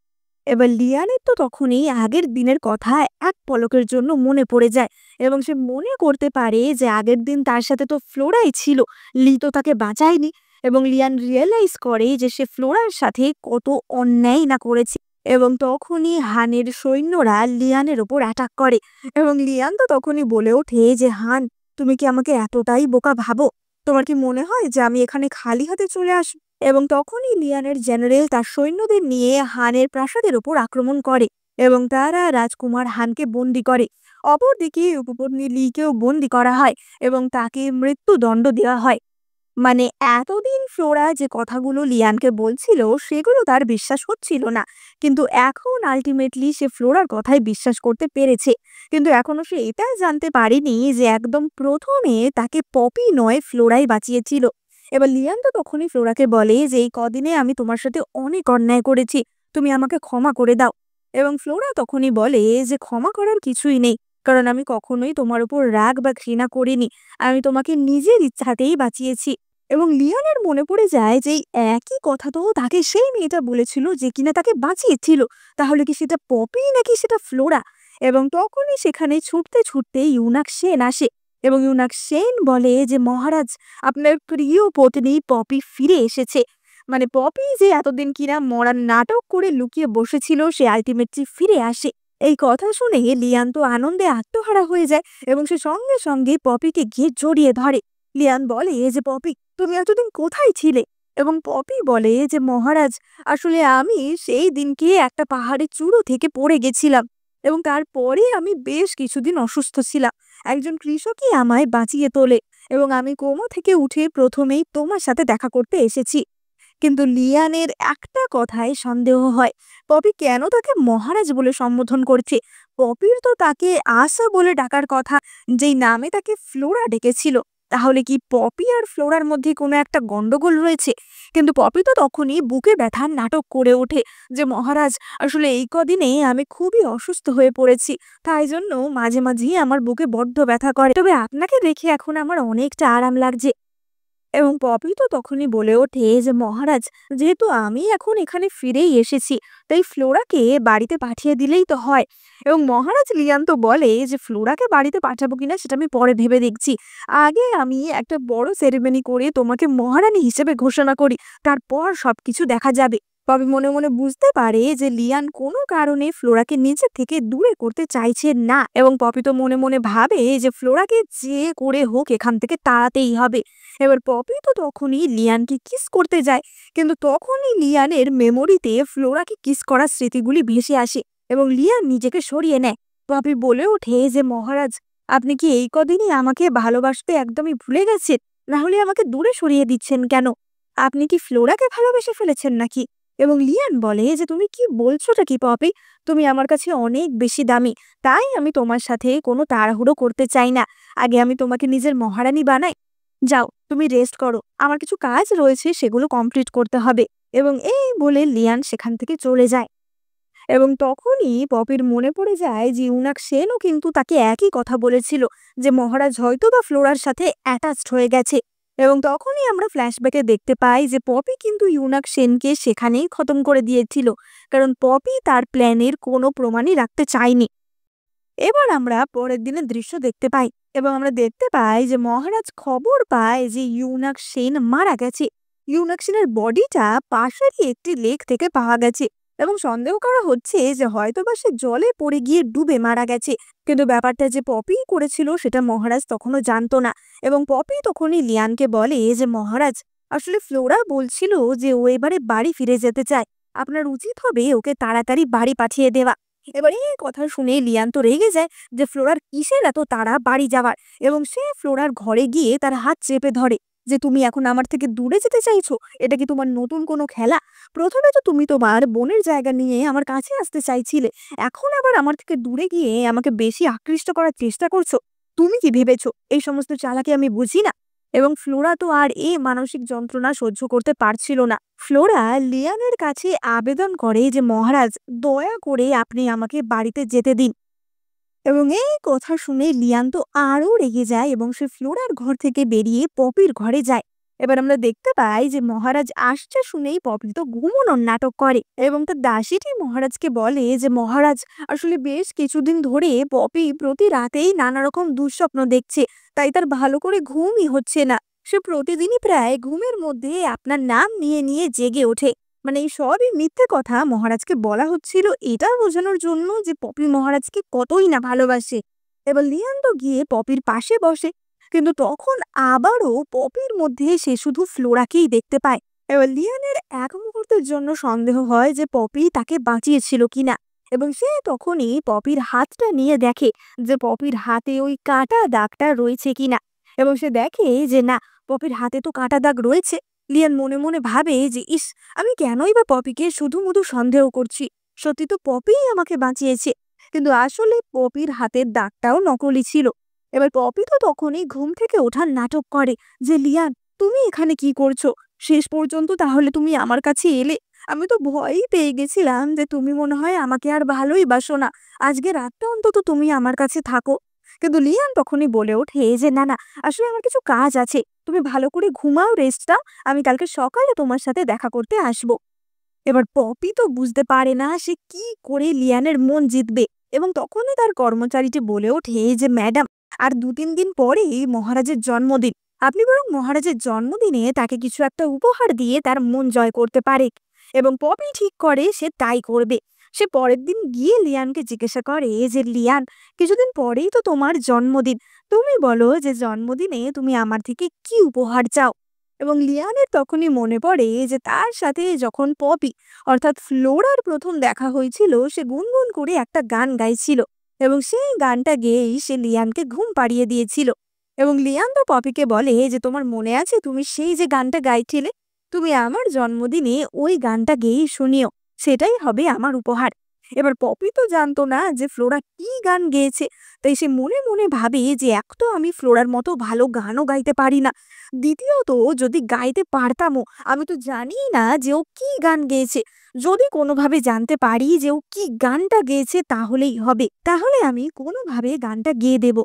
এবার লিয়ানের তো তখনই আগের দিনের কথা এক পলকের জন্য মনে পড়ে যায় এবং সে মনে করতে পারে যে আগের দিন তার সাথে তো ফ্লোরাই ছিল, লি তো তাকে বাঁচায়নি। এবং লিয়ান রিয়েলাইজ করে যে সে ফ্লোরার সাথে কত অন্যায় না করেছে। এবং তখনই হানের সৈন্যরা লিয়ানের ওপর অ্যাটাক করে। এবং লিয়ান তো তখনই বলে ওঠে যে হান, তুমি কি আমাকে এতটাই বোকা ভাবো? তোমার কি মনে হয় যে আমি এখানে খালি হাতে চলে আসব? এবং তখনই লিয়ানের জেনারেল তার সৈন্যদের নিয়ে হানের প্রাসাদের উপর আক্রমণ করে এবং তারা রাজকুমার হানকে বন্দি করে। অপরদিকে উপপত্নী লিকেও বন্দি করা হয় এবং তাকে মৃত্যুদণ্ড দেওয়া হয়। মানে এতদিন ফ্লোরা যে কথাগুলো লিয়ানকে বলছিল সেগুলো তার বিশ্বাস হচ্ছিল না, কিন্তু এখন আলটিমেটলি সে ফ্লোরার কথায় বিশ্বাস করতে পেরেছে। কিন্তু এখনো সে এটা জানতে পারেনি যে একদম প্রথমে তাকে পপি নয় ফ্লোরাই বাঁচিয়েছিল। এবার লিয়ান তো তখনই ফ্লোরাকে বলে যে এই কদিনে আমি তোমার সাথে অনেক অন্যায় করেছি, তুমি আমাকে ক্ষমা করে দাও। এবং ফ্লোরা তখনই বলে যে ক্ষমা করার কিছুই নেই, কারণ আমি কখনোই তোমার উপর রাগ বা ঘৃণা করিনি, আমি তোমাকে নিজের ইচ্ছাতেই বাঁচিয়েছি। এবং লিওনের মনে পড়ে যায় যে এই একই কথা তো তাকে সেই মেয়েটা বলেছিল যে কিনা তাকে বাঁচিয়েছিল। তাহলে কি সেটা পপি নাকি সেটা ফ্লোরা? এবং তখনই সেখানে ছুটতে ছুটতে ইউনাক সেন আসে এবং ইউনাক সেন বলে যে মহারাজ, আপনার প্রিয় পত্নী পপি ফিরে এসেছে। মানে পপি যে এতদিন কিনা মরার নাটক করে লুকিয়ে বসেছিল সে আলটিমেটলি ফিরে আসে। এই কথা শুনে লিয়ান তো আনন্দে আত্মহারা হয়ে যায় এবং সে সঙ্গে সঙ্গে পপিকে গিয়ে জড়িয়ে ধরে। লিয়ান বলে যে পপি, তুমি এতদিন কোথায় ছিলে? এবং পপি বলে যে মহারাজ, আসলে আমি সেই দিনকে একটা পাহাড়ের চূড়ো থেকে পড়ে গেছিলাম এবং তারপরে আমি বেশ কিছুদিন অসুস্থ ছিলাম। একজন কৃষকই আমায় বাঁচিয়ে তোলে এবং আমি কোমা থেকে উঠে প্রথমেই তোমার সাথে দেখা করতে এসেছি। কিন্তু লিয়ানের একটা কথায় সন্দেহ হয়, পপি কেন তাকে মহারাজ বলে সম্বোধন করছে? পপির তো তাকে আশা বলে ডাকার কথা, যেই নামে তাকে ফ্লোরা ডেকেছিল। তাহলে কি পপি আর ফ্লোরার মধ্যে কোনো একটা গন্ডগোল রয়েছে? কিন্তু পপি তো তখনই বুকে ব্যথার নাটক করে ওঠে যে মহারাজ, আসলে এই কদিনে আমি খুবই অসুস্থ হয়ে পড়েছি, তাই জন্য মাঝে মাঝেই আমার বুকে বড্ড ব্যথা করে, তবে আপনাকে দেখে এখন আমার অনেকটা আরাম লাগছে। এবং পপি তো তখনই বলে ওঠে যে মহারাজ, যেহেতু আমি এখন এখানে ফিরেই এসেছি, তাই ফ্লোরাকে বাড়িতে পাঠিয়ে দিলেই তো হয়। এবং মহারাজ লিয়ান তো বলে যে ফ্লোরাকে বাড়িতে পাঠাবো কিনা সেটা আমি পরে ভেবে দেখছি, আগে আমি একটা বড় সেরেমনি করে তোমাকে মহারানী হিসেবে ঘোষণা করি, তারপর সবকিছু দেখা যাবে। পপি মনে মনে বুঝতে পারে যে লিয়ান কোনো কারণে ফ্লোরাকে নিজের থেকে দূরে করতে চাইছে না এবং পপি তো মনে মনে ভাবে যে ফ্লোরাকে যে করে হোক এখান থেকে তাড়াতেই হবে। এবার পপি তো তখনই লিয়ানকে কিস করতে যায়, কিন্তু তখনই লিয়ানের মেমোরিতে ফ্লোরাকে কিস করার স্মৃতিগুলি ভেসে আসে এবং লিয়ান নিজেকে সরিয়ে নেয়। পপি বলে ওঠে যে মহারাজ, আপনি কি এই কদিনই আমাকে ভালোবাসতে একদমই ভুলে গেছেন? না হলে আমাকে দূরে সরিয়ে দিচ্ছেন কেন? আপনি কি ফ্লোরাকে ভালোবেসে ফেলেছেন নাকি? এবং লিয়ান বলে যে তুমি কি বলছোটা কি পপি, তুমি আমার কাছে অনেক বেশি দামি, তাই আমি তোমার সাথে কোনো তাড়াহুড়ো করতে চাই না, আগে আমি তোমাকে নিজের মহারানী বানাই। যাও তুমি রেস্ট করো, আমার কিছু কাজ রয়েছে সেগুলো কমপ্লিট করতে হবে। এবং এই বলে লিয়ান সেখান থেকে চলে যায়। এবং তখনই পপির মনে পড়ে যায় যে ইউনাক সেনও কিন্তু তাকে একই কথা বলেছিল যে মহারাজ হয়তো বা ফ্লোরার সাথে অ্যাটাচড হয়ে গেছে। এবং তখনই আমরা ফ্ল্যাশব্যাকে দেখতে পাই যে পপি কিন্তু ইউনাক সেনকে সেখানেই খতম করে দিয়েছিল, কারণ পপি তার প্ল্যানের কোনো প্রমাণই রাখতে চায়নি। এবার আমরা পরের দিনের দৃশ্য দেখতে পাই এবং আমরা দেখতে পাই যে মহারাজ খবর পায় যে ইউনাক সেন মারা গেছে। ইউনাক্সিনের বডিটা পাশেরই একটি লেক থেকে পাওয়া গেছে এবং সন্দেহ করা হচ্ছে যে হয়তোবা সে জলে পড়ে গিয়ে ডুবে মারা গেছে। কিন্তু ব্যাপারটা যে পপি করেছিল সেটা মহারাজ তখনও জানতো না। এবং পপি তখনই লিয়ানকে বলে যে মহারাজ, আসলে ফ্লোরা বলছিল যে ও এবারে বাড়ি ফিরে যেতে চায়, আপনার উচিত হবে ওকে তাড়াতাড়ি বাড়ি পাঠিয়ে দেওয়া। এবার এই কথা শুনে লিয়ান তো রেগে যায় যে ফ্লোরার কিসের এত তাড়া বাড়ি যাওয়ার, এবং সে ফ্লোরার ঘরে গিয়ে তার হাত চেপে ধরে যে তুমি এখন আমার থেকে দূরে যেতে চাইছো? এটা কি তোমার নতুন কোনো খেলা? প্রথমে তো তুমি তোমার বোনের জায়গা নিয়ে আমার কাছে আসতে চাইছিলে, এখন আবার আমার থেকে দূরে গিয়ে আমাকে বেশি আকৃষ্ট করার চেষ্টা করছো। তুমি কি ভেবেছো এই সমস্ত চালাকি আমি বুঝি না? এবং ফ্লোরা তো আর এই মানসিক যন্ত্রণা সহ্য করতে পারছিল না। ফ্লোরা লিয়ানের কাছে আবেদন করে যে মহারাজ, দয়া করে আপনি আমাকে বাড়িতে যেতে দিন। এবং এই কথা শুনে লিয়ান তো আরো রেগে যায় এবং সে ফ্লোরার ঘর থেকে বেরিয়ে পপির ঘরে যায়। এবার আমরা দেখতে পাই যে মহারাজ আসছে শুনেই পপি তো ঘুমানোর নাটক করে এবং তার দাসীটি মহারাজকে বলে যে মহারাজ, আসলে বেশ কিছুদিন ধরে পপি প্রতি রাতেই নানা রকম দুঃস্বপ্ন দেখছে, তাই তার ভালো করে ঘুমই হচ্ছে না। সে প্রতিদিনই প্রায় ঘুমের মধ্যে আপনার নাম নিয়ে নিয়ে জেগে ওঠে। মানে এই সবই মিথ্যে কথা মহারাজকে বলা হচ্ছিল এটা বোঝানোর জন্য যে পপি মহারাজকে কতই না ভালোবাসে। এবার লিয়ান তো গিয়ে পপির পাশে বসে, কিন্তু তখন আবারও পপির মধ্যে সে শুধু ফ্লোরাকেই দেখতে পায়। এবার লিয়ানের এক মুহূর্তের জন্য সন্দেহ হয় যে পপি তাকে বাঁচিয়েছিল কিনা, এবং সে তখনই পপির হাতটা নিয়ে দেখে যে পপির হাতে ওই কাটা দাগটা রয়েছে কিনা। এবং সে দেখে যে না, পপির হাতে তো কাটা দাগ রয়েছে। লিয়ান মনে মনে ভাবে যে ইস, আমি কেনই বা পপিকে শুধু মুধু সন্দেহ করছি, সত্যি তো পপিই আমাকে বাঁচিয়েছে। কিন্তু আসলে পপির হাতের দাগটাও নকলি ছিল। এবার পপি তো তখনই ঘুম থেকে ওঠার নাটক করে যে লিয়ান, তুমি এখানে কি করছো? শেষ পর্যন্ত তাহলে তুমি আমার কাছে এলে। আমি তো ভয়ই পেয়ে গেছিলাম যে তুমি মনে হয় আমাকে আর ভালোই বাসো না, আজকে রাতটা অন্তত তুমি আমার কাছে থাকো। কিন্তু লিয়ান তখনই বলে ওঠে যে না না, আসলে আমার কিছু কাজ আছে, তুমি ভালো করে ঘুমাও, রেস্ট নাও, আমি কালকে সকালে তোমার সাথে দেখা করতে আসবো। এবার পপি তো বুঝতে পারে না সে কি করে লিয়ানের মন জিতবে, এবং তখনই তার কর্মচারীটি বলে ওঠে যে ম্যাডাম, আর 2-3 দিন পরেই মহারাজের জন্মদিন, আপনি বরং মহারাজের জন্মদিনে তাকে কিছু একটা উপহার দিয়ে তার মন জয় করতে পারে। এবং পপি ঠিক করে সে তাই করবে। সে পরের দিন গিয়ে লিয়ানকে জিজ্ঞাসা করে যে লিয়ান, কিছুদিন পরেই তো তোমার জন্মদিন, তুমি বলো যে জন্মদিনে তুমি আমার থেকে কি উপহার চাও? এবং লিয়ানের তখনই মনে পড়ে যে তার সাথে যখন পপি অর্থাৎ ফ্লোরার প্রথম দেখা হয়েছিল, সে গুনগুন করে একটা গান গাইছিল এবং সেই গানটা গেয়েই সে লিয়ানকে ঘুম পাড়িয়ে দিয়েছিল। এবং লিয়ান তো পপিকে বলে যে তোমার মনে আছে তুমি সেই যে গানটা গাইছিলে, তুমি আমার জন্মদিনে ওই গানটা গেয়েই শুনিও, সেটাই হবে আমার উপহার। এবার পপি তো জানতো না যে ফ্লোরা কি গান গেয়েছে, তাই সে মনে মনে ভাবে যে এক তো আমি ফ্লোরার মতো ভালো গানও গাইতে পারি না, দ্বিতীয়ত যদি গাইতে পারতামও আমি তো জানিই না যে ও কি গান গেয়েছে। যদি কোনোভাবে জানতে পারি যে ও কি গানটা গেয়েছে তাহলেই হবে, তাহলে আমি কোনোভাবে গানটা গেয়ে দেব।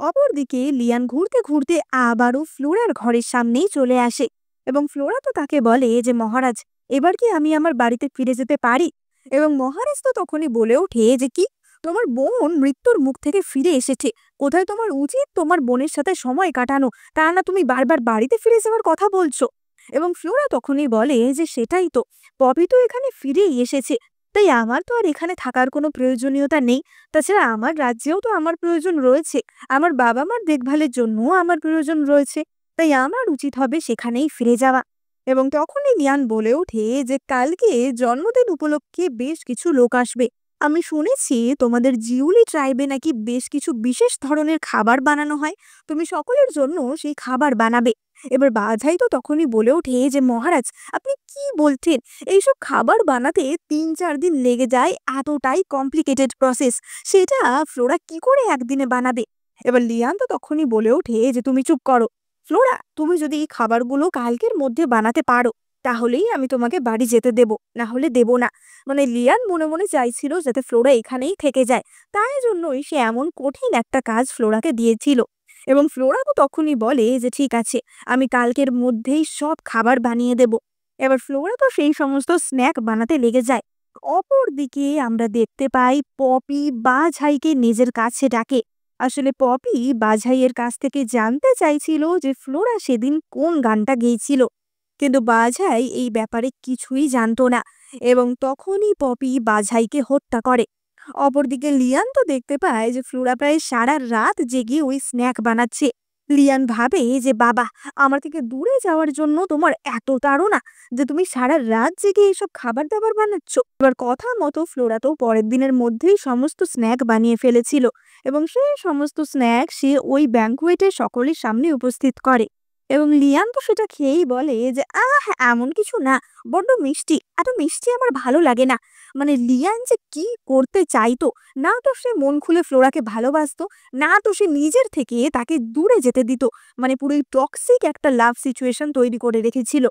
অপরদিকে লিয়ান ঘুরতে ঘুরতে আবারও ফ্লোরার ঘরের সামনেই চলে আসে এবং ফ্লোরা তো তাকে বলে যে মহারাজ, এবার কি আমি আমার বাড়িতে ফিরে যেতে পারি? এবং মহারাজ তো তখনই বলে ওঠে যে কি, তোমার বোন মৃত্যুর মুখ থেকে ফিরে এসেছে, কোথায় তোমার উচিত তোমার বোনের সাথে সময় কাটানো, তা না তুমি বারবার বাড়িতে ফিরে যাওয়ার কথা বলছো। এবং ফ্লোরা তখনই বলে যে সেটাই তো, পপি তো এখানে ফিরেই এসেছে, তাই আমার তো আর এখানে থাকার কোনো প্রয়োজনীয়তা নেই। তাছাড়া আমার রাজ্যেও তো আমার প্রয়োজন রয়েছে, আমার বাবা মার দেখভালের জন্যও আমার প্রয়োজন রয়েছে, তাই আমার উচিত হবে সেখানেই ফিরে যাওয়া। এবং তখনই লিয়ান বলে ওঠে যে কালকে জন্মদিন উপলক্ষে বেশ কিছু লোক আসবে, আমি শুনেছি তোমাদের জিউলি ট্রাইবে নাকি বেশ কিছু বিশেষ ধরনের খাবার বানানো হয়, তুমি সকলের জন্য সেই খাবার বানাবে। এবার বাঘাই তো তখনই বলে ওঠে যে মহারাজ, আপনি কি বলছেন? এইসব খাবার বানাতে 3-4 দিন লেগে যায়, এতটাই কমপ্লিকেটেড প্রসেস, সেটা ফ্লোরা কি করে একদিনে বানাবে? এবার লিয়ান তো তখনই বলে ওঠে যে তুমি চুপ করো। ফ্লোরা, তুমি যদি এই খাবারগুলো কালকের মধ্যে বানাতে পারো তাহলেই আমি তোমাকে বাড়ি যেতে দেব, না হলে দেব না। মানে লিয়ান মনে মনে চাইছিল যাতে ফ্লোরা এখানেই থেকে যায়, তাই জন্যই সে এমন কঠিন একটা কাজ ফ্লোরাকে দিয়েছিল। এবং ফ্লোরা তো তখনই বলে যে ঠিক আছে, আমি কালকের মধ্যেই সব খাবার বানিয়ে দেব। এবার ফ্লোরা তো সেই সমস্ত স্ন্যাক বানাতে লেগে যায়। অপরদিকে আমরা দেখতে পাই পপি বাঝাইকে নিজের কাছে ডাকে। আসলে পপি বাঝাইয়ের কাছ থেকে জানতে চাইছিল যে ফ্লোরা সেদিন কোন গানটা গেয়েছিল। কিন্তু বাঝাই এই ব্যাপারে কিছুই জানতো না এবং তখনই পপি বাঝাইকে হত্যা করে। অপরদিকে লিয়ান তো দেখতে পায় যে ফ্লোরা প্রায় সারা রাত জেগে ওই স্ন্যাক বানাচ্ছে। লিয়ান ভাবে যে বাবা, আমার থেকে দূরে যাওয়ার জন্য তোমার এত তাড়না যে তুমি সারা রাত জেগে এইসব খাবার দাবার বানাচ্ছ। এবার কথা মতো ফ্লোরা তো পরের দিনের মধ্যেই সমস্ত স্ন্যাক বানিয়ে ফেলেছিল এবং সেই সমস্ত স্ন্যাক সে ওই ব্যাঙ্কুয়েটে সকলের সামনে উপস্থিত করে এবং লিয়ান তো সেটা খেয়েই বলে যে এমন কিছু না, বড্ড মিষ্টি, এত মিষ্টি আমার ভালো লাগে না। মানে লিয়ান যে কি করতে চাইতো, না তো সে মন খুলে ফ্লোরাকে ভালোবাসতো, না তো সে নিজের থেকে তাকে দূরে যেতে দিত। মানে পুরোই টক্সিক একটা লাভ সিচুয়েশন তৈরি করে রেখেছিল।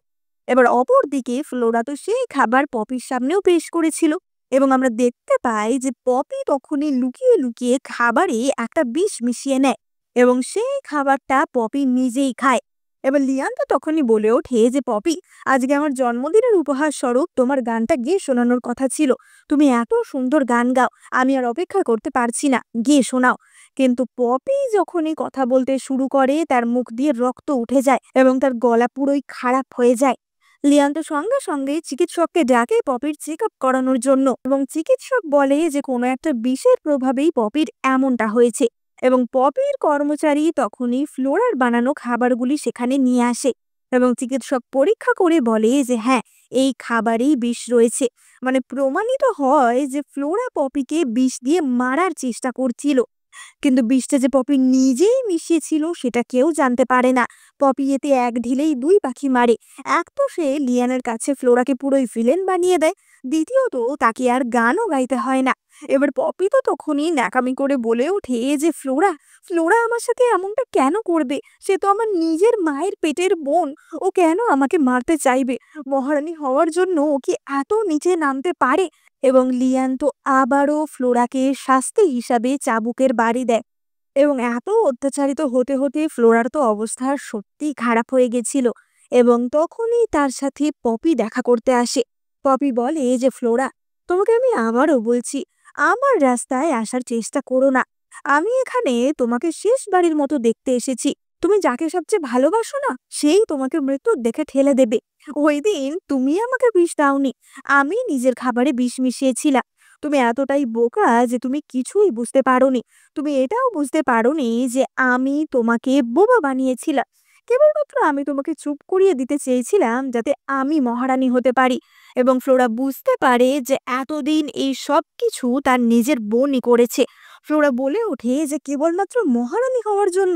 এবার অপর দিকে ফ্লোরা তো সেই খাবার পপির সামনেও পেশ করেছিল এবং আমরা দেখতে পাই যে পপি তখনই লুকিয়ে লুকিয়ে খাবারে একটা বিষ মিশিয়ে নেয় এবং সেই খাবারটা পপি নিজেই খায়। এবার লিয়ান তো তখনই বলে ওঠে যে পপি, আজকে আমার জন্মদিনের উপহার স্বরূপ তোমার গানটা গেয়ে শোনানোর কথা ছিল। তুমি এত সুন্দর গান গাও, আমি আর অপেক্ষা করতে পারছি না, গেয়ে শোনাও। কিন্তু পপি যখনই কথা বলতে শুরু করে তার মুখ দিয়ে রক্ত উঠে যায় এবং তার গলা পুরোই খারাপ হয়ে যায়। লিয়ান তো সঙ্গে সঙ্গে চিকিৎসককে ডাকে পপির চেক আপ করানোর জন্য এবং চিকিৎসক বলে যে কোনো একটা বিষের প্রভাবেই পপির এমনটা হয়েছে এবং পপির কর্মচারী তখনই ফ্লোরার বানানো খাবারগুলি সেখানে নিয়ে আসে এবং চিকিৎসক পরীক্ষা করে বলে যে হ্যাঁ, এই খাবারেই বিষ রয়েছে। মানে প্রমাণিত হয় যে ফ্লোরা পপিকে বিষ দিয়ে মারার চেষ্টা করছিল, কিন্তু বিষটা যে পপি নিজেই মিশিয়েছিল সেটা কেউ জানতে পারে না। পপি এতে এক ঢিলেই দুই পাখি মারে। এক তো সে লিয়ানের কাছে ফ্লোরাকে পুরোই ভিলেন বানিয়ে দেয়, দ্বিতীয়ত তাকে আর গানও গাইতে হয় না। এবার পপি তো তখনই ন্যাকামি করে বলে ওঠে যে ফ্লোরা ফ্লোরা আমার সাথে এমনটা কেন করবে? সে তো আমার নিজের মায়ের পেটের বোন, ও কেন আমাকে মারতে চাইবে? মহারানী হওয়ার জন্য ও কি এত নিচে নামতে পারে? এবং লিয়ান তো আবারও ফ্লোরাকে শাস্তি হিসাবে চাবুকের বাড়ি দেয় এবং এত অত্যাচারিত হতে হতে ফ্লোরার তো অবস্থা সত্যিই খারাপ হয়ে গেছিল এবং তখনই তার সাথে পপি দেখা করতে আসে। পপি বলে যে ফ্লোরা, তোমাকে আমি আবারও বলছি, আমার রাস্তায় আসার চেষ্টা করো না। আমি এখানে তোমাকে শেষবারের মতো দেখতে এসেছি। তুমি যাকে সবচেয়ে ভালোবাসো না, সেই তোমাকে মৃত্যুর দেখে ঠেলে দেবে। ওই দিন তুমি আমাকে বিষ দাওনি, আমি নিজের খাবারে বিষ মিশিয়েছিলাম। তুমি এতটাই বোকা যে তুমি কিছুই বুঝতে পারোনি। তুমি এটাও বুঝতে পারোনি যে আমি তোমাকে বোবা বানিয়েছিলাম। কেবলমাত্র আমি তোমাকে চুপ করিয়ে দিতে চেয়েছিলাম যাতে আমি মহারানী হতে পারি। এবং ফ্লোরা বুঝতে পারে যে এতদিন এই সব কিছু তার নিজের বোনই করেছে। ফ্লোরা বলে ওঠে যে কেবলমাত্র মহারানী হওয়ার জন্য,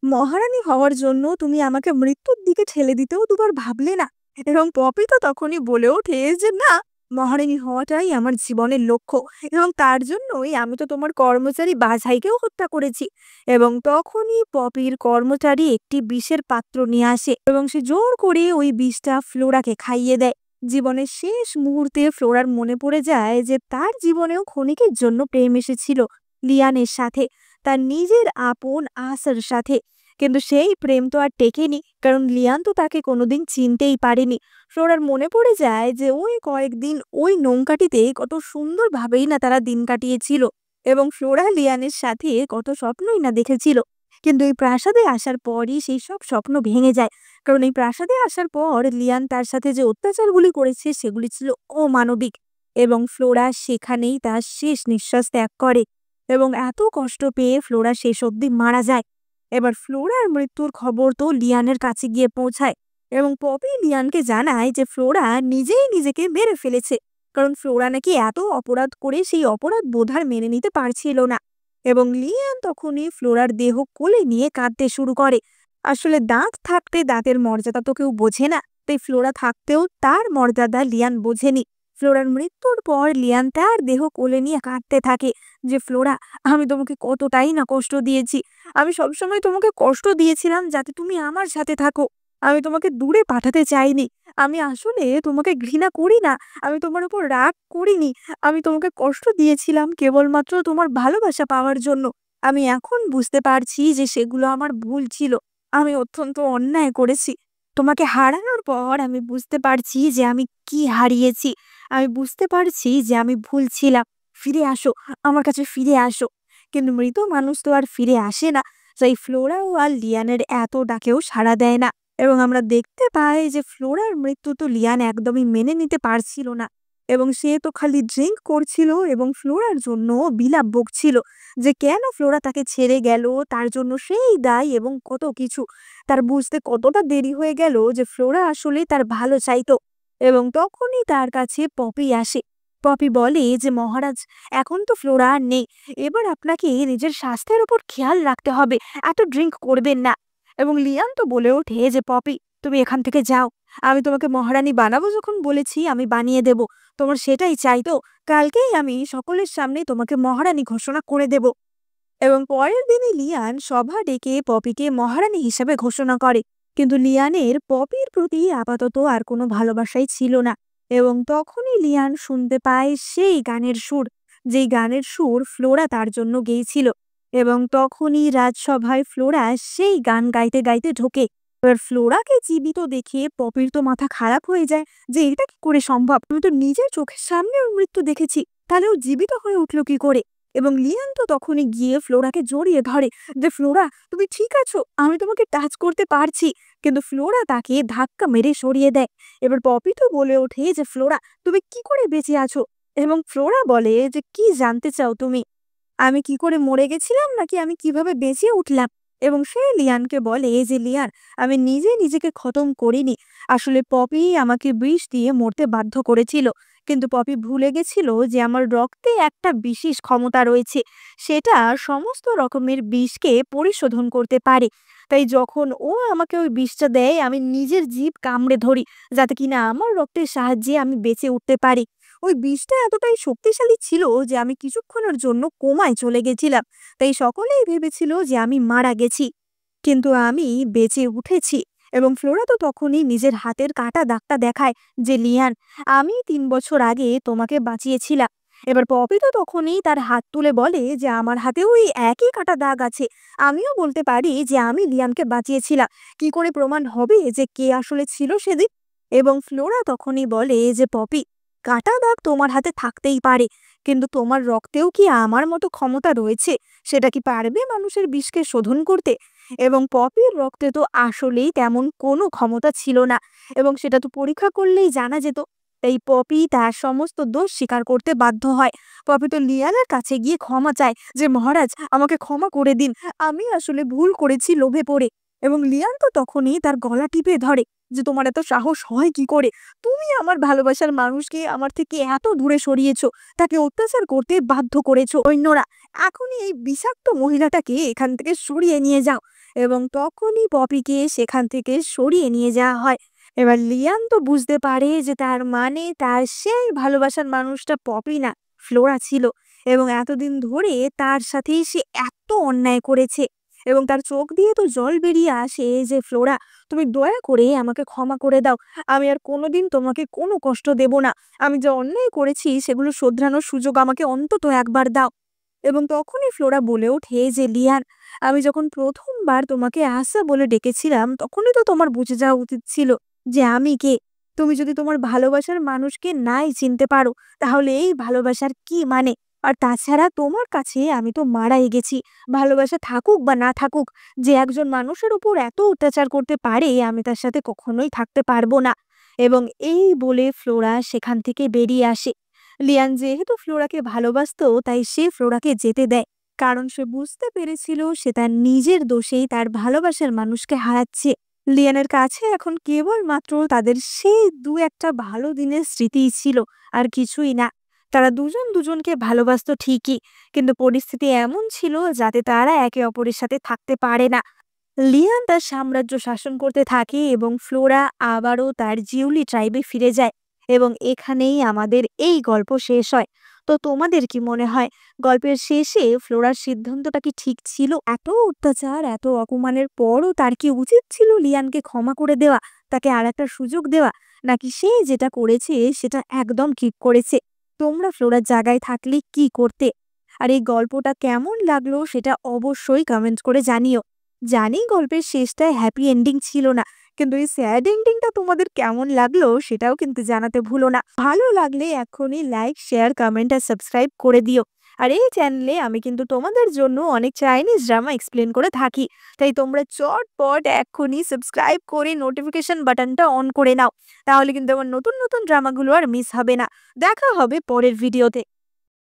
মহারানী হওয়ার জন্য তুমি আমাকে মৃত্যুর দিকে ঠেলে দিতেও দুবার ভাবলে না। এবং পপি তো তখনই বলে ওঠে যে না, মহারানী হওয়াটাই আমার জীবনের লক্ষ্য এবং তার জন্যই আমি তো তোমার কর্মচারী বাঝাইকেও হত্যা করেছি। এবং তখনই পপির কর্মচারী একটি বিষের পাত্র নিয়ে আসে এবং সে জোর করে ওই বিষটা ফ্লোরাকে খাইয়ে দেয়। জীবনের শেষ মুহূর্তে ফ্লোরার মনে পড়ে যায় যে তার জীবনেও ক্ষণিকের জন্য প্রেম এসেছিল লিয়ানের সাথে, তার নিজের আপন আসার সাথে। কিন্তু সেই প্রেম তো আর টেকেনি, কারণ লিয়ান তো তাকে কোনোদিন চিনতেই পারেনি। ফ্লোরার মনে পড়ে যায় যে ওই কয়েকদিন ওই নৌকাটিতে কত সুন্দরভাবেই না তারা দিন কাটিয়েছিল এবং ফ্লোরা লিয়ানের সাথে কত স্বপ্নই না দেখেছিল। কিন্তু এই প্রাসাদে আসার পরই সেই সব স্বপ্ন ভেঙে যায়, কারণ এই প্রাসাদে আসার পর লিয়ান তার সাথে যে অত্যাচারগুলি করেছে সেগুলি ছিল অমানবিক এবং ফ্লোরা সেখানেই তার শেষ নিঃশ্বাস ত্যাগ করে এবং এত কষ্ট পেয়ে ফ্লোরা শেষ অবধি মারা যায়। এবার ফ্লোরার মৃত্যুর খবর তো লিয়ানের কাছে গিয়ে পৌঁছায় এবং পপি লিয়ানকে জানায় যে ফ্লোরা নিজেই নিজেকে মেরে ফেলেছে, কারণ ফ্লোরা নাকি এত অপরাধ করে সেই অপরাধ বোধহয় মেনে নিতে পারছিল না। এবং লিয়ান তখনই ফ্লোরার দেহ কোলে নিয়ে কাঁদতে শুরু করে। আসলে দাঁত থাকতে দাঁতের মর্যাদা তো কেউ বোঝে না, তাই ফ্লোরা থাকতেও তার মর্যাদা লিয়ান বোঝেনি। ফ্লোরার মৃত্যুর পর লিয়ান তার দেহ কোলে নিয়ে কাঁদতে থাকে যে ফ্লোরা, আমি তোমাকে কতটাই না কষ্ট দিয়েছি। আমি সবসময় তোমাকে কষ্ট দিয়েছিলাম যাতে তুমি আমার সাথে থাকো। আমি তোমাকে দূরে পাঠাতে চাইনি। আমি আসলে তোমাকে ঘৃণা করি না, আমি তোমার উপর রাগ করিনি। আমি তোমাকে কষ্ট দিয়েছিলাম কেবলমাত্র তোমার ভালোবাসা পাওয়ার জন্য। আমি এখন বুঝতে পারছি যে সেগুলো আমার ভুল ছিল। আমি অত্যন্ত অন্যায় করেছি। তোমাকে হারানোর পর আমি বুঝতে পারছি যে আমি কি হারিয়েছি। আমি বুঝতে পারছি যে আমি ভুল ছিলাম। ফিরে আসো, আমার কাছে ফিরে আসো। কিন্তু মৃত মানুষ তো আর ফিরে আসে না, তাই ফ্লোরাও আর লিয়ানের এত ডাকেও সাড়া দেয় না এবং আমরা দেখতে পাই যে ফ্লোরার মৃত্যু তো লিয়ান একদমই মেনে নিতে পারছিল না এবং সে তো খালি ড্রিঙ্ক করছিল এবং ফ্লোরার জন্য বিলাপ বকছিল যে কেন ফ্লোরা তাকে ছেড়ে গেল, তার জন্য সেই দায় এবং কত কিছু। তার বুঝতে কতটা দেরি হয়ে গেল যে ফ্লোরা আসলে তার ভালো চাইতো। এবং তখনই তার কাছে পপি আসে। পপি বলে যে মহারাজ, এখন তো ফ্লোরা আর নেই, এবার আপনাকে নিজের স্বাস্থ্যের উপর খেয়াল রাখতে হবে, এত ড্রিঙ্ক করবেন না। এবং লিয়ান তো বলে ওঠে যে পপি, তুমি এখান থেকে যাও, আমি তোমাকে মহারানী বানাবো যখন বলেছি আমি বানিয়ে দেব, তোমার সেটাই চাই তো? কালকেই আমি সকলের সামনে তোমাকে মহারানী ঘোষণা করে দেব। এবং পরের দিনই লিয়ান সভা ডেকে পপিকে মহারানী হিসেবে ঘোষণা করে। কিন্তু লিয়ানের পপির প্রতি আপাতত আর কোনো ভালোবাসাই ছিল না। এবং তখনই লিয়ান শুনতে পায় সেই গানের সুর, যেই গানের সুর ফ্লোরা তার জন্য গেয়েছিল। এবং তখনই রাজসভায় ফ্লোরা সেই গান গাইতে গাইতে ঢোকে। এবার ফ্লোরাকে জীবিত দেখে পপির তো মাথা খারাপ হয়ে যায় যে এটা কি করে সম্ভব, আমি তো নিজের চোখের সামনে ওর মৃত্যু দেখেছি, তাহলে ও জীবিত হয়ে উঠলো কি করে। এবং লিয়ান তো তখনই গিয়ে ফ্লোরাকে জড়িয়ে ধরে যে ফ্লোরা, তুমি ঠিক আছো, আমি তোমাকে টাচ করতে পারছি। কিন্তু ফ্লোরা তাকে ধাক্কা মেরে সরিয়ে দেয়। এবার পপি তো বলে ওঠে যে ফ্লোরা, তুমি কি করে বেঁচে আছো? এবং ফ্লোরা বলে যে কি জানতে চাও তুমি, আমি কি করে মরে গেছিলাম নাকি আমি কিভাবে বেঁচে উঠলাম? এবং সে লিয়ানকে বলে যে লিয়ান, আমি নিজে নিজেকে খতম করিনি, আসলে পপি আমাকে বিষ দিয়ে মরতে বাধ্য করেছিল। কিন্তু পপি ভুলে গেছিল যে আমার রক্তে একটা বিশেষ ক্ষমতা রয়েছে, সেটা সমস্ত রকমের বিষকে পরিশোধন করতে পারে। তাই যখন ও আমাকে ওই বিষটা দেয় আমি নিজের জিভ কামড়ে ধরি, যাতে কিনা আমার রক্তের সাহায্যে আমি বেঁচে উঠতে পারি। ওই বিষটা এতটাই শক্তিশালী ছিল যে আমি কিছুক্ষণের জন্য কোমায় চলে গেছিলাম, তাই সকলেই ভেবেছিল যে আমি মারা গেছি, কিন্তু আমি বেঁচে উঠেছি। এবং ফ্লোরা তো তখনই নিজের হাতের কাটা দাগটা দেখায় যে লিয়ান, আমি 3 বছর আগে তোমাকে বাঁচিয়েছিলাম। এবার পপি তো তখনই তার হাত তুলে বলে যে আমার হাতেও ওই একই কাটা দাগ আছে, আমিও বলতে পারি যে আমি লিয়ানকে বাঁচিয়েছিলাম, কি করে প্রমাণ হবে যে কে আসলে ছিল সেদিন? এবং ফ্লোরা তখনই বলে যে পপি, কাটা দাগ তোমার হাতে থাকতেই পারে, কিন্তু তোমার রক্তেও কি আমার মতো ক্ষমতা রয়েছে? সেটা কি পারবে মানুষের বিষকে শোধন করতে? এবং পপির রক্তে তো আসলেই তেমন কোনো ক্ষমতা ছিল না, এবং সেটা তো পরীক্ষা করলেই জানা যেত। তাই পপি তার সমস্ত দোষ স্বীকার করতে বাধ্য হয়। পপি তো লিয়ানের কাছে গিয়ে ক্ষমা চায় যে মহারাজ, আমাকে ক্ষমা করে দিন, আমি আসলে ভুল করেছি লোভে পড়ে। এবং লিয়ান তো তখনই তার গলা টিপে ধরে যে তোমার এত সাহস হয় কি করে, তুমি আমার ভালোবাসার মানুষকে আমার থেকে এত দূরে সরিয়েছো, তাকে অত্যাচার করতে বাধ্য করেছো অন্যরা, এখনই এই বিষাক্ত মহিলাটাকে এখান থেকে সরিয়ে নিয়ে যাও। এবং তখনই পপিকে সেখান থেকে সরিয়ে নিয়ে যাওয়া হয়। এবার লিয়ান তো বুঝতে পারে যে তার মানে তার সেই ভালোবাসার মানুষটা পপি না, ফ্লোরা ছিল। এবং এতদিন ধরে তার সাথেই সে এত অন্যায় করেছে। এবং তার চোখ দিয়ে তো জল বেরিয়ে আসে যে ফ্লোরা, তুমি দয়া করে আমাকে ক্ষমা করে দাও, আমি আর কোনোদিন তোমাকে কোনো কষ্ট দেব না, আমি যা অন্যায় করেছি সেগুলো শোধরানোর সুযোগ আমাকে অন্তত একবার দাও। এবং তখনই ফ্লোরা বলে ওঠে যে লিয়ান, আমি যখন প্রথমবার তোমাকে আশা বলে ডেকেছিলাম তখনই তো তোমার বুঝে যাওয়া উচিত ছিল যে আমি কে। তুমি যদি তোমার ভালোবাসার মানুষকে নাই চিনতে পারো, তাহলে এই ভালোবাসার কি মানে? আর তাছাড়া তোমার কাছে আমি তো মারাই গেছি, ভালোবাসা থাকুক বা না থাকুক, যে একজন মানুষের উপর এত অত্যাচার করতে পারে আমি তার সাথে কখনোই থাকতে পারবো না। এবং এই বলে ফ্লোরা সেখান থেকে বেরিয়ে আসে। লিয়ান যেহেতু ফ্লোরাকে ভালোবাসতো তাই সে ফ্লোরাকে যেতে দেয়, কারণ সে বুঝতে পেরেছিল সে তার নিজের দোষেই তার ভালোবাসার মানুষকে হারাচ্ছে। লিয়ানের কাছে এখন কেবলমাত্র তাদের সেই একটা ভালো দিনের স্মৃতিই ছিল, আর কিছুই না। তারা দুজন দুজনকে ভালোবাসতো ঠিকই, কিন্তু পরিস্থিতি এমন ছিল যাতে তারা একে অপরের সাথে থাকতে পারে না। লিয়ান তার সাম্রাজ্য শাসন করতে থাকে এবং ফ্লোরা আবারও তার জিউলি ট্রাইবে ফিরে যায়। এবং এখানেই আমাদের এই গল্প শেষ হয়। তো তোমাদের কি মনে হয়, গল্পের শেষে ফ্লোরার সিদ্ধান্তটা কি ঠিক ছিল? এত অত্যাচার, এত অপমানের পরও তার কি উচিত ছিল লিয়ানকে ক্ষমা করে দেওয়া, তাকে আর একটা সুযোগ দেওয়া, নাকি সে যেটা করেছে সেটা একদম ঠিক করেছে? তোমরা ফ্লোরার জায়গায় থাকলে কি করতে? আর এই গল্পটা কেমন লাগলো সেটা অবশ্যই কমেন্ট করে জানিও। জানি গল্পের শেষটায় হ্যাপি এন্ডিং ছিল না, কিন্তু এই স্যাড এন্ডিংটা তোমাদের কেমন লাগলো সেটাও কিন্তু জানাতে ভুলো না। ভালো লাগলে এখনই লাইক, শেয়ার, কমেন্ট আর সাবস্ক্রাইব করে দিও। আর এই চ্যানেলে আমি কিন্তু তোমাদের জন্য অনেক চাইনিজ ড্রামা এক্সপ্লেন করে থাকি। তাই তোমরা চটপট এক্ষুনি সাবস্ক্রাইব করে নোটিফিকেশন বাটনটা অন করে নাও। তাহলে কিন্তু আমার নতুন নতুন ড্রামাগুলো আর মিস হবে না। দেখা হবে পরের ভিডিওতে।